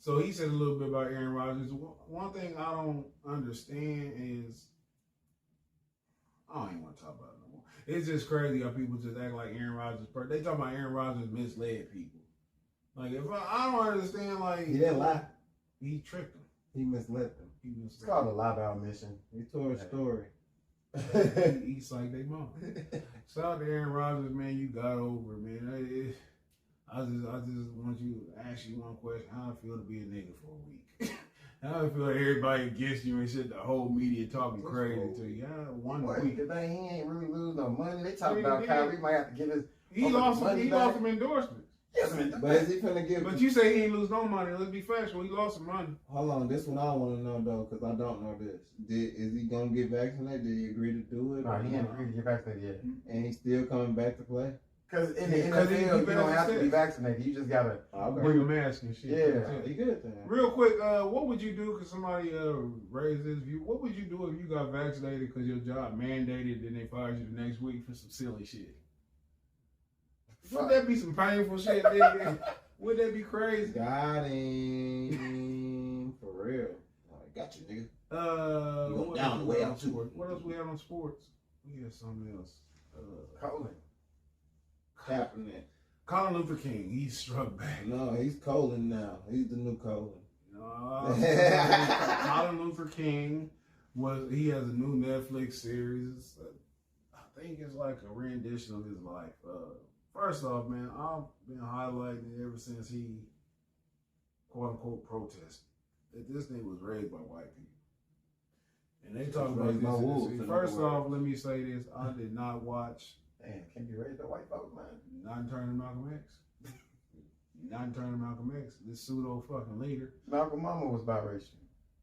so he said a little bit about Aaron Rodgers. One thing I don't understand is I don't even want to talk about it no more. It's just crazy how people just act like Aaron Rodgers. They talk about Aaron Rodgers misled people. Like if I don't understand, like He didn't lie. he tricked them. He misled them. It's called a lie about mission. He told a story. He's like they mom. Shout out to Aaron Rodgers, man. You got over it, man. I just want you to ask you one question. How I feel to be a nigga for a week? How I feel everybody against you and shit. The whole media talking crazy to you. One week. He ain't really lose no money. They talk about Kyrie might have to give his. He lost some endorsements. But is he finna give? But you say he ain't lose no money. Let's be factual. He lost some money. Hold on, this one I want to know though, because I don't know this. Is he gonna get vaccinated? Did he agree to do it? No, he ain't agreed to get vaccinated yet. And he's still coming back to play? Because in the NFL, you don't have to be vaccinated. You just gotta bring a mask and shit. Yeah, he good then. Real quick, what would you do? Because somebody raised this view. What would you do if you got vaccinated because your job mandated and they fired you the next week for some silly shit? Would that be some painful shit, nigga? Would that be crazy? Got him. For real. I got you, nigga. What down the way out too. What else we had on sports? We had something else. Colin. Kaepernick. Colin Luther King. He struck back. No, he's Colin now. He's the new Colin. Colin Luther King he has a new Netflix series. I think it's like a rendition of his life. First off, man, I've been highlighting it ever since he, quote unquote, protested. That this thing was raised by white people. And they talk about this. First off, let me say this. I did not watch. Damn, can you raise the white folks, man? Not in turn to Malcolm X. Not in turn to Malcolm X. This pseudo fucking leader. Malcolm Mama was biracial.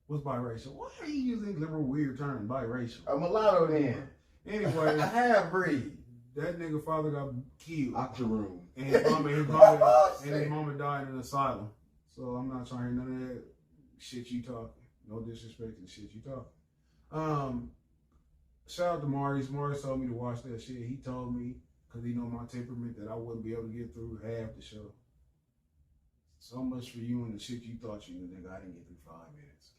What's biracial? Why are you using liberal weird term, biracial? A mulatto then. Anyway. A half-breed. That nigga father got killed. Octoroom. And his mama died in an asylum. So I'm not trying to hear none of that shit you talking. No disrespect to the shit you talking. Shout out to Maurice. Maurice told me to watch that shit. He told me, because he know my temperament, that I wouldn't be able to get through half the show. So much for you and the shit you thought you knew, nigga. I didn't get through 5 minutes.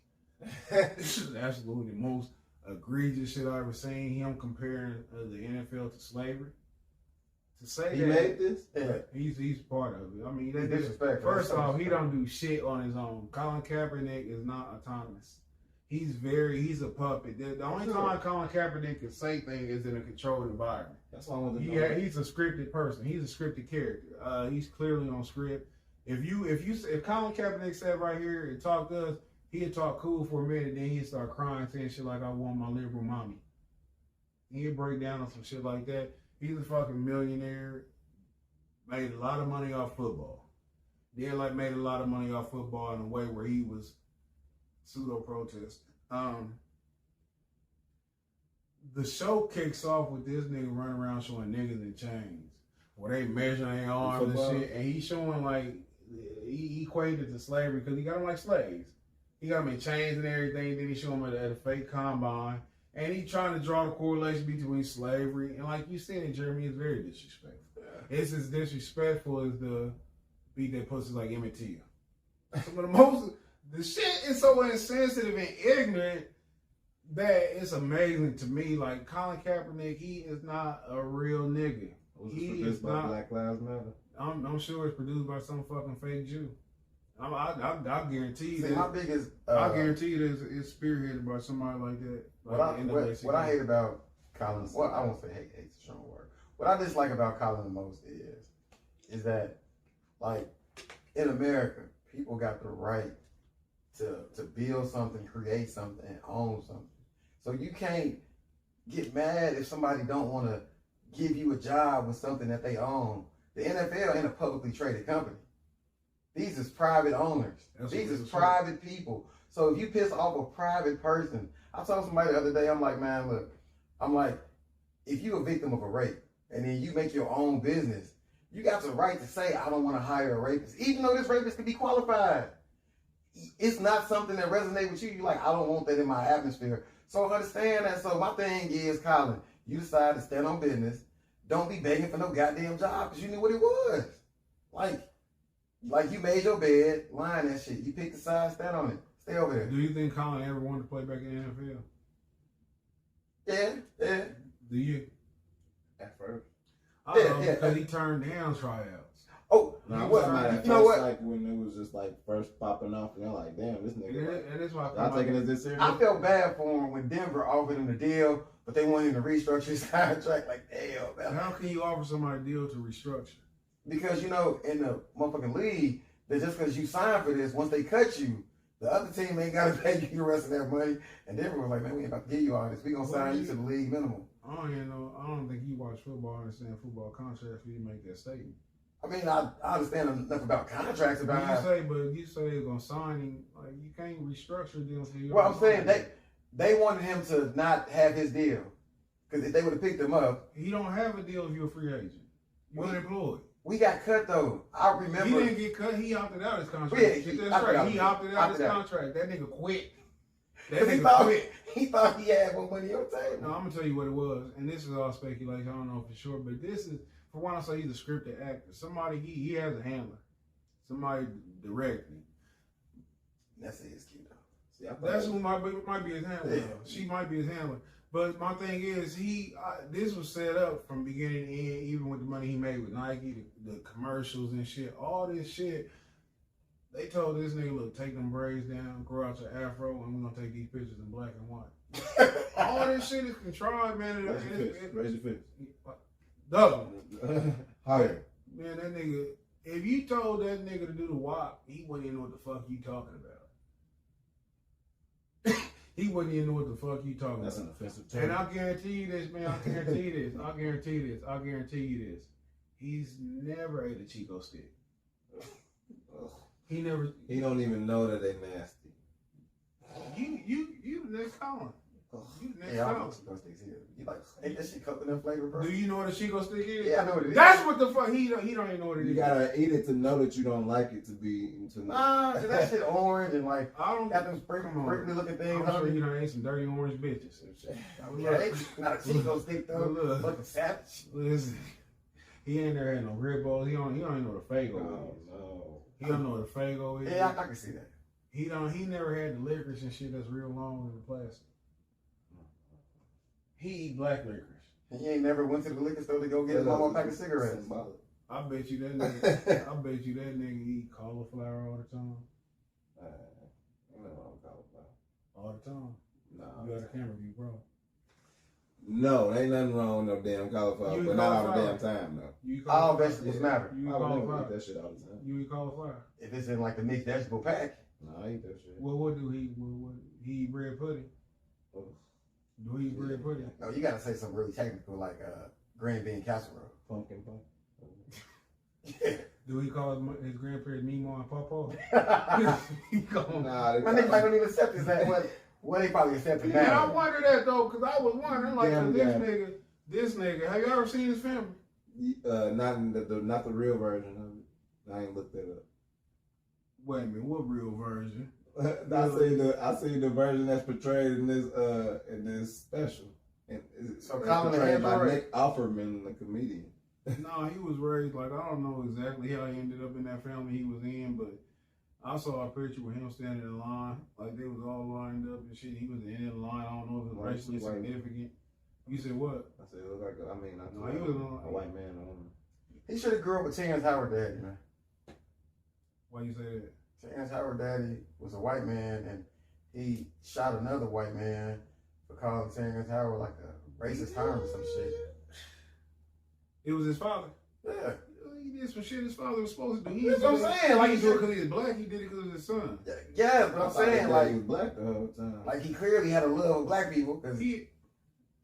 This is absolutely the most egregious shit I ever seen. Him comparing the NFL to slavery. To say He that made this? Yeah, he's part of it. I mean, He's disrespectful. First off, he don't do shit on his own. Colin Kaepernick is not autonomous. He's a puppet. The only time Colin Kaepernick can say things is in a controlled environment. That's why I wanted to know. He's a scripted person. He's a scripted character. He's clearly on script. If Colin Kaepernick sat right here and talked to us, he'd talk cool for a minute, then he'd start crying, saying shit like, "I want my liberal mommy." He'd break down on some shit like that. He's a fucking millionaire. Made a lot of money off football. Then made a lot of money off football in a way where he was pseudo protesting. The show kicks off with this nigga running around showing niggas in chains, where they measuring their arms and shit, and he's showing he equated to slavery because he got them like slaves. He got them in chains and everything. Then he show them at a fake combine, and he trying to draw the correlation between slavery and like you said, Jeremy, it's very disrespectful. Yeah. It's as disrespectful as the beat that pussies like Emmett Till. Some of the most. The shit is so insensitive and ignorant that it's amazing to me. Like Colin Kaepernick, he is not a real nigga. Was it produced by Black Lives Matter? I'm sure it's produced by some fucking fake Jew. I guarantee you. My biggest. I guarantee you it's spearheaded by somebody like that. What I hate about Colin, well, I won't say hate's a strong word. What I dislike about Colin the most is that, like, in America, people got the right to build something, create something, and own something. So you can't get mad if somebody don't want to give you a job with something that they own. The NFL ain't a publicly traded company. These is private owners. These is private people. So if you piss off a private person, I told somebody the other day, I'm like, man, look, if you a victim of a rape and then you make your own business, you got the right to say, I don't want to hire a rapist, even though this rapist could be qualified. It's not something that resonates with you. You're like, I don't want that in my atmosphere. So understand that. So my thing is, Colin, you decide to stand on business. Don't be begging for no goddamn job because you knew what it was. Like you made your bed, line that shit. You pick the side, stand on it. Stay over there. Do you think Colin ever wanted to play back in the NFL? Yeah. Do you? At first. Because he turned down tryouts. Oh, no, you know what? Like when it was just like first popping off, and they're like, damn, this nigga. And that's why y'all taking this serious. I felt bad for him when Denver offered him the deal, but they wanted him to restructure his contract. Like, damn, man. How can you offer somebody a deal to restructure? Because, in the motherfucking league, that just because you signed for this, once they cut you, the other team ain't got to pay you the rest of their money. And Denver was like, man, we ain't about to give you all this. We gonna sign you to the league minimum. I don't think you watch football, understand football contracts for you to make that statement. I mean, I understand enough about contracts about you say they're gonna sign him. Like you can't restructure deals for you. Well, I'm saying they wanted him to not have his deal because if they would have picked him up, he don't have a deal if you're a free agent. You're unemployed. We got cut though. I remember he didn't get cut. He opted out his contract. Yeah, he opted out his contract. That nigga quit. Quit. He thought he had more money on the table. No, I'm gonna tell you what it was, and this is all speculation. I don't know for sure, but this is. For one, I say he's a scripted actor. Somebody he has a handler. Somebody directing. That's his key though. See, that's who might be his handler. Yeah. She might be his handler. But my thing is, this was set up from beginning to end, even with the money he made with Nike, the commercials and shit, all this shit. They told this nigga, look, take them braids down, grow out your afro, and we're gonna take these pictures in black and white. All this shit is contrived, man. Raise your fist. Double. Higher. Man, that nigga, if you told that nigga to do the WAP, he wouldn't even know what the fuck you talking about. He wouldn't even know what the fuck you talking That's about. That's an offensive term. And I guarantee you this, man. I guarantee you this. He's never ate a Chico stick. He don't even know that they nasty. You the next Colin. You next Yeah, I time. know Chico sticks here. You like, ain't that shit coconut flavor, bro? Do you know what a Chico stick is? Yeah, I know what it is. That's what the fuck he don't even know what it is. You gotta eat it to know that you don't like it to be. Nah, cause that shit orange and like I don't. got them sprinkly looking things I'm on sure it. you done ate some dirty orange bitches. Yeah, they not a Chico stick though. Look. Fucking savage. Listen, he ain't never had no ribos. He don't even know what a Fago Oh, is. no. He don't know what a Fago is. Yeah, I can see that. He never had the licorice and shit that's real long in the plastic. He eat black licorice. And you ain't never went to the liquor store to go get his mama a pack of cigarettes. I bet you that nigga eat cauliflower all the time. All the time. Nah. You got a camera view, bro. No, ain't nothing wrong with no damn cauliflower, You but not all the cauliflower? damn time though. You eat All cauliflower? vegetables matter. You eat I would never eat cauliflower? that shit all the time. You eat cauliflower? If it's in like the mixed vegetable pack. No, I eat that shit. Well, what do he? What he eat bread pudding? Ugh. Do he eat bread pudding? No, you gotta say something really technical like green bean casserole. Pumpkin pie. Yeah. Do he call his grandparents Nemo and Papa? He call him. Nah, My nigga might not even accept his name. Well, they probably accept it Yeah, I now. wonder that though, cause I was wondering, like, Damn, this nigga. Have you ever seen his family? Not in not the real version of it. I ain't looked that up. Wait a minute, what real version? I seen the version that's portrayed in this special. And So it's Colin portrayed by Android? Nick Offerman, the comedian. No, he was raised like I don't know exactly how he ended up in that family he was in, but I saw a picture with him standing in line, like they was all lined up and shit. He was in the line. I don't know if it was racially significant. You said what? I said, it looked like, No, he was a white man. He should have grew up with Terrence Howard daddy, man. Why you say that? Terrence Howard daddy was a white man and he shot another white man for calling Terrence Howard like a racist term or some shit. It was his father. Yeah. He did some shit his father was supposed to do. He That's what I'm saying. Like he did it because he was black. He did it because of his son. Yeah, but I'm saying like he was black the whole time. like he clearly had a love of black people because he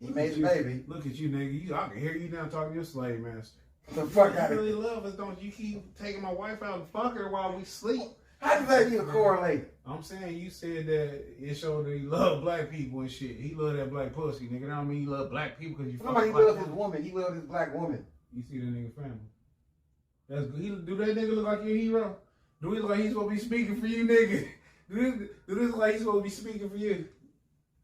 made the baby. Look at you, nigga. I can hear you now talking to your slave master. The fuck You out of really here. love us, don't you? Keep taking my wife out and fuck her while we sleep. How does that even correlate? I'm saying you said that it showed that he loved black people and shit. He loved that black pussy, nigga. That don't mean he loved black people because you fuck Nobody black loved his people. woman. He loved his black woman. You see that nigga family. That's good. Do that nigga look like your hero? Do he look like he's supposed to be speaking for you, nigga? Do this look like he's supposed to be speaking for you?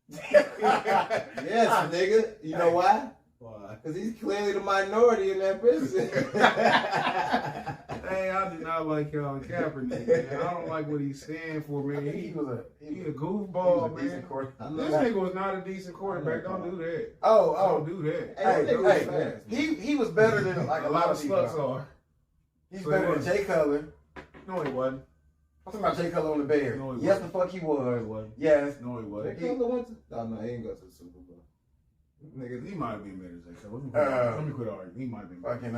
Yes, nigga. You know why? Why? Because he's clearly the minority in that prison. Hey, I do not like Colin Kaepernick, man. I don't like what he's standing for, man. He was a Goofball, man. decent quarterback. This nigga was not a decent quarterback. Don't do that. Oh, Don't do that. hey, he was better than like a lot of people. sluts are. He's better than Jay Cutler. No, he wasn't. I'm talking about Jay Cutler on the Bears. No, he Yes, wasn't. the fuck he No, he was. wasn't. Yes. No, he wasn't. Oh, no, he ain't go to the Super Bowl. Nigga, he might have been better than Jay Cutler. Let me quit arguing. He might have been better. Fucking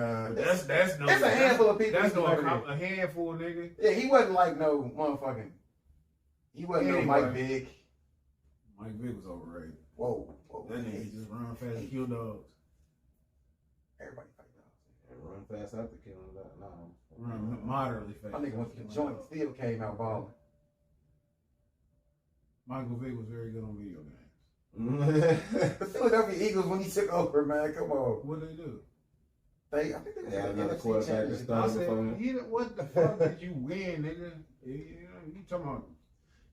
That's no. it's a handful of people. That's who no better than- a handful, nigga. Yeah, he wasn't like no motherfucking. He wasn't no Mike Vick. Mike Vick was overrated. Whoa. That nigga just run fast and kill dogs. Everybody fight dogs. Run fast after killing that. No. Run moderately fast. My nigga went to the joint, still came out balling. Michael Vick was very good on video games. The Philadelphia Eagles, when he took over, man, come on. What they do? I think they Yeah, got another NFC quarterback that championship. started I said, before him. what the fuck did you win, nigga? You talking about?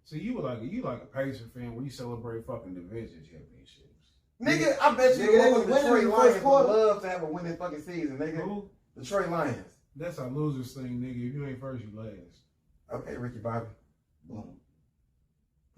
See, you like a Pacer fan when you celebrate fucking division championships. Nigga, I bet you Nigga, they the was winning Detroit in the Lions first would quarter. love to have a winning fucking season, nigga. Who? Detroit Lions. That's our losers thing, nigga. If you ain't first, you last. Okay, Ricky Bobby. Boom.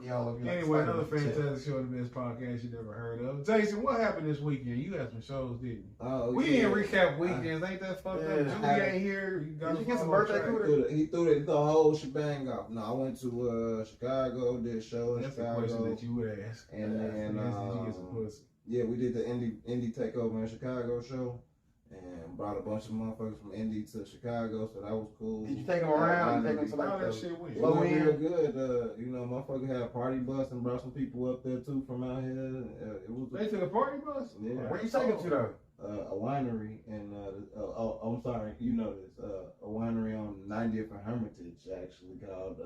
He all over you. Anyway, like another Spider-Man. fantastic show, the best podcast you never heard of. Jason, what happened this weekend? You had some shows, didn't you? Oh, We yeah. didn't recap weekends. Ain't that fucked Yeah. up? Julie ain't here. You got Did you get us some all on birthday track. cooter? He threw the whole shebang off. No, I went to Chicago, did a show in That's the question Chicago. that you would ask. And then, Did you get some pussy? Yeah, we did the indie takeover in Chicago show, and brought a bunch of motherfuckers from Indy to Chicago, so that was cool. Did you take them around? You take them to How like that the shit went? It low went end? real good. Motherfucker had a party bus and brought some people up there too from out here. It was They took a party bus? Yeah. Where you taking them to though? a winery and I'm sorry, you know this. A winery on 90th and Hermitage actually called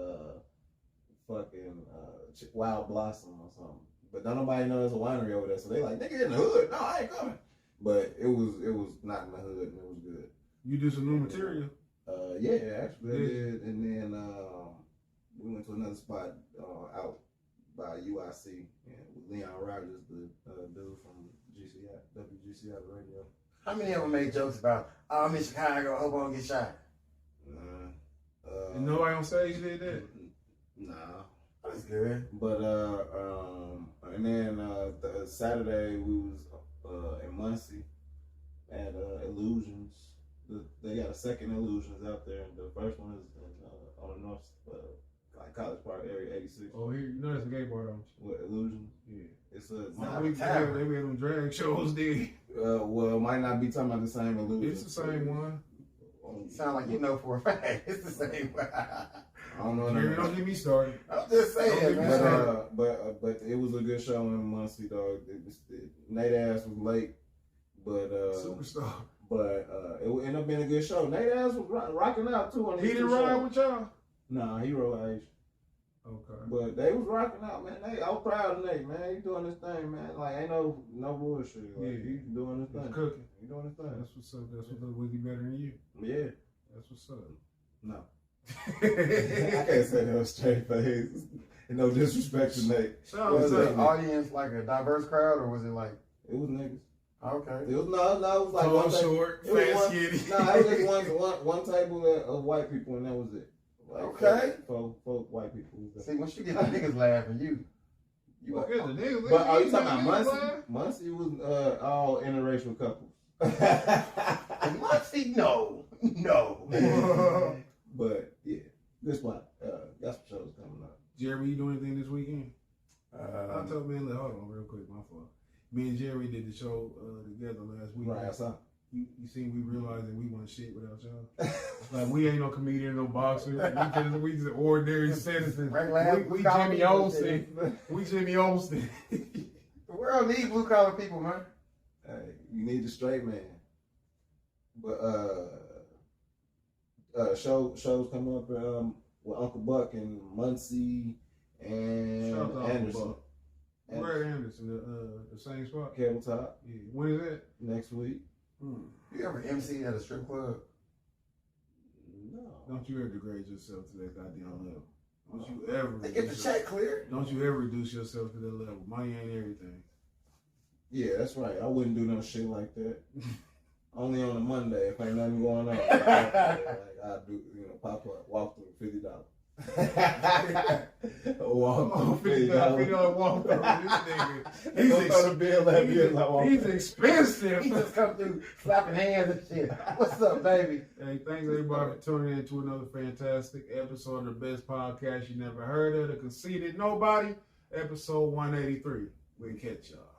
Wild Blossom or something. But don't nobody know there's a winery over there, so they like, nigga in the hood. No, I ain't coming. But it was not in the hood, and it was good. You do some new material? Yeah, actually I did. And then we went to another spot out by UIC and with Leon Rogers, the dude from WGCI radio. How many of them made jokes about, oh, I'm in Chicago, hope I don't get shot? And nobody on stage did that? Nah. That's good. But and then Saturday we was in Muncie at Illusions. They got a second Illusions out there, and the first one is on the north, like College Park area, 86. Oh, here, you know that's a gay bar, don't you? What, Illusions? Yeah. It's a. They be them drag shows, did. Well, might not be talking about the same Illusion. It's the same one. Sound like you know for a fact. It's the same one. I don't know. Jerry, don't get me started. I'm just saying, man. But it was a good show in Muncie, dog. Nate Ass was late, but Superstar. But it ended up being a good show. Nate Ass was rocking out too on. He didn't ride with y'all. Nah, he rode Aisha. Okay. But they was rocking out, man. I was proud of Nate, man. He doing his thing, man. Like ain't no bullshit. Like, yeah, he doing his thing. He's cooking. He doing his thing. That's what's up. That's what was he better than you? Yeah. That's what's up. No. I can't say that with straight face. No disrespect to Nate. Was the audience like a diverse crowd, or was it like? It was niggas. Okay. It was no. It was like tall, one short, fat, skinny. No, it was just one table of white people, and that was it. Like, okay. Four white people. See, once you get the niggas laughing, you. But the niggas. But are you talking about Muncie? Muncie was all interracial couples. Muncie, no. But yeah, good spot. Got some shows coming up. Jeremy, you doing anything this weekend? I told man, hold on real quick, my fault. Me and Jerry did the show together last week. Right, I saw. You seen we realized that we wasn't shit without y'all. Like we ain't no comedian, no boxer. We just ordinary citizens. We Jimmy Olsen. We Jimmy Olsen. The world needs blue collar people, man. Hey, you need the straight man. But shows coming up with Uncle Buck and Muncie and Anderson. Where at Anderson? The same spot? Cable Top. Yeah. When is that? Next week. You ever MC at a strip club? No. Don't you ever degrade yourself to that goddamn level. Don't you ever. They get the check clear. Don't you ever reduce yourself to that level. Money ain't everything. Yeah, that's right. I wouldn't do no shit like that. Only on a Monday if ain't nothing going on. Like I do, pop up, walk through $50. Walk through $50. Walk through this nigga. He's expensive. He just come through slapping hands and shit. What's up, baby? Hey, thanks everybody for tuning in to another fantastic episode of the best podcast you never heard of, The Conceited Nobody, episode 183. We'll catch y'all.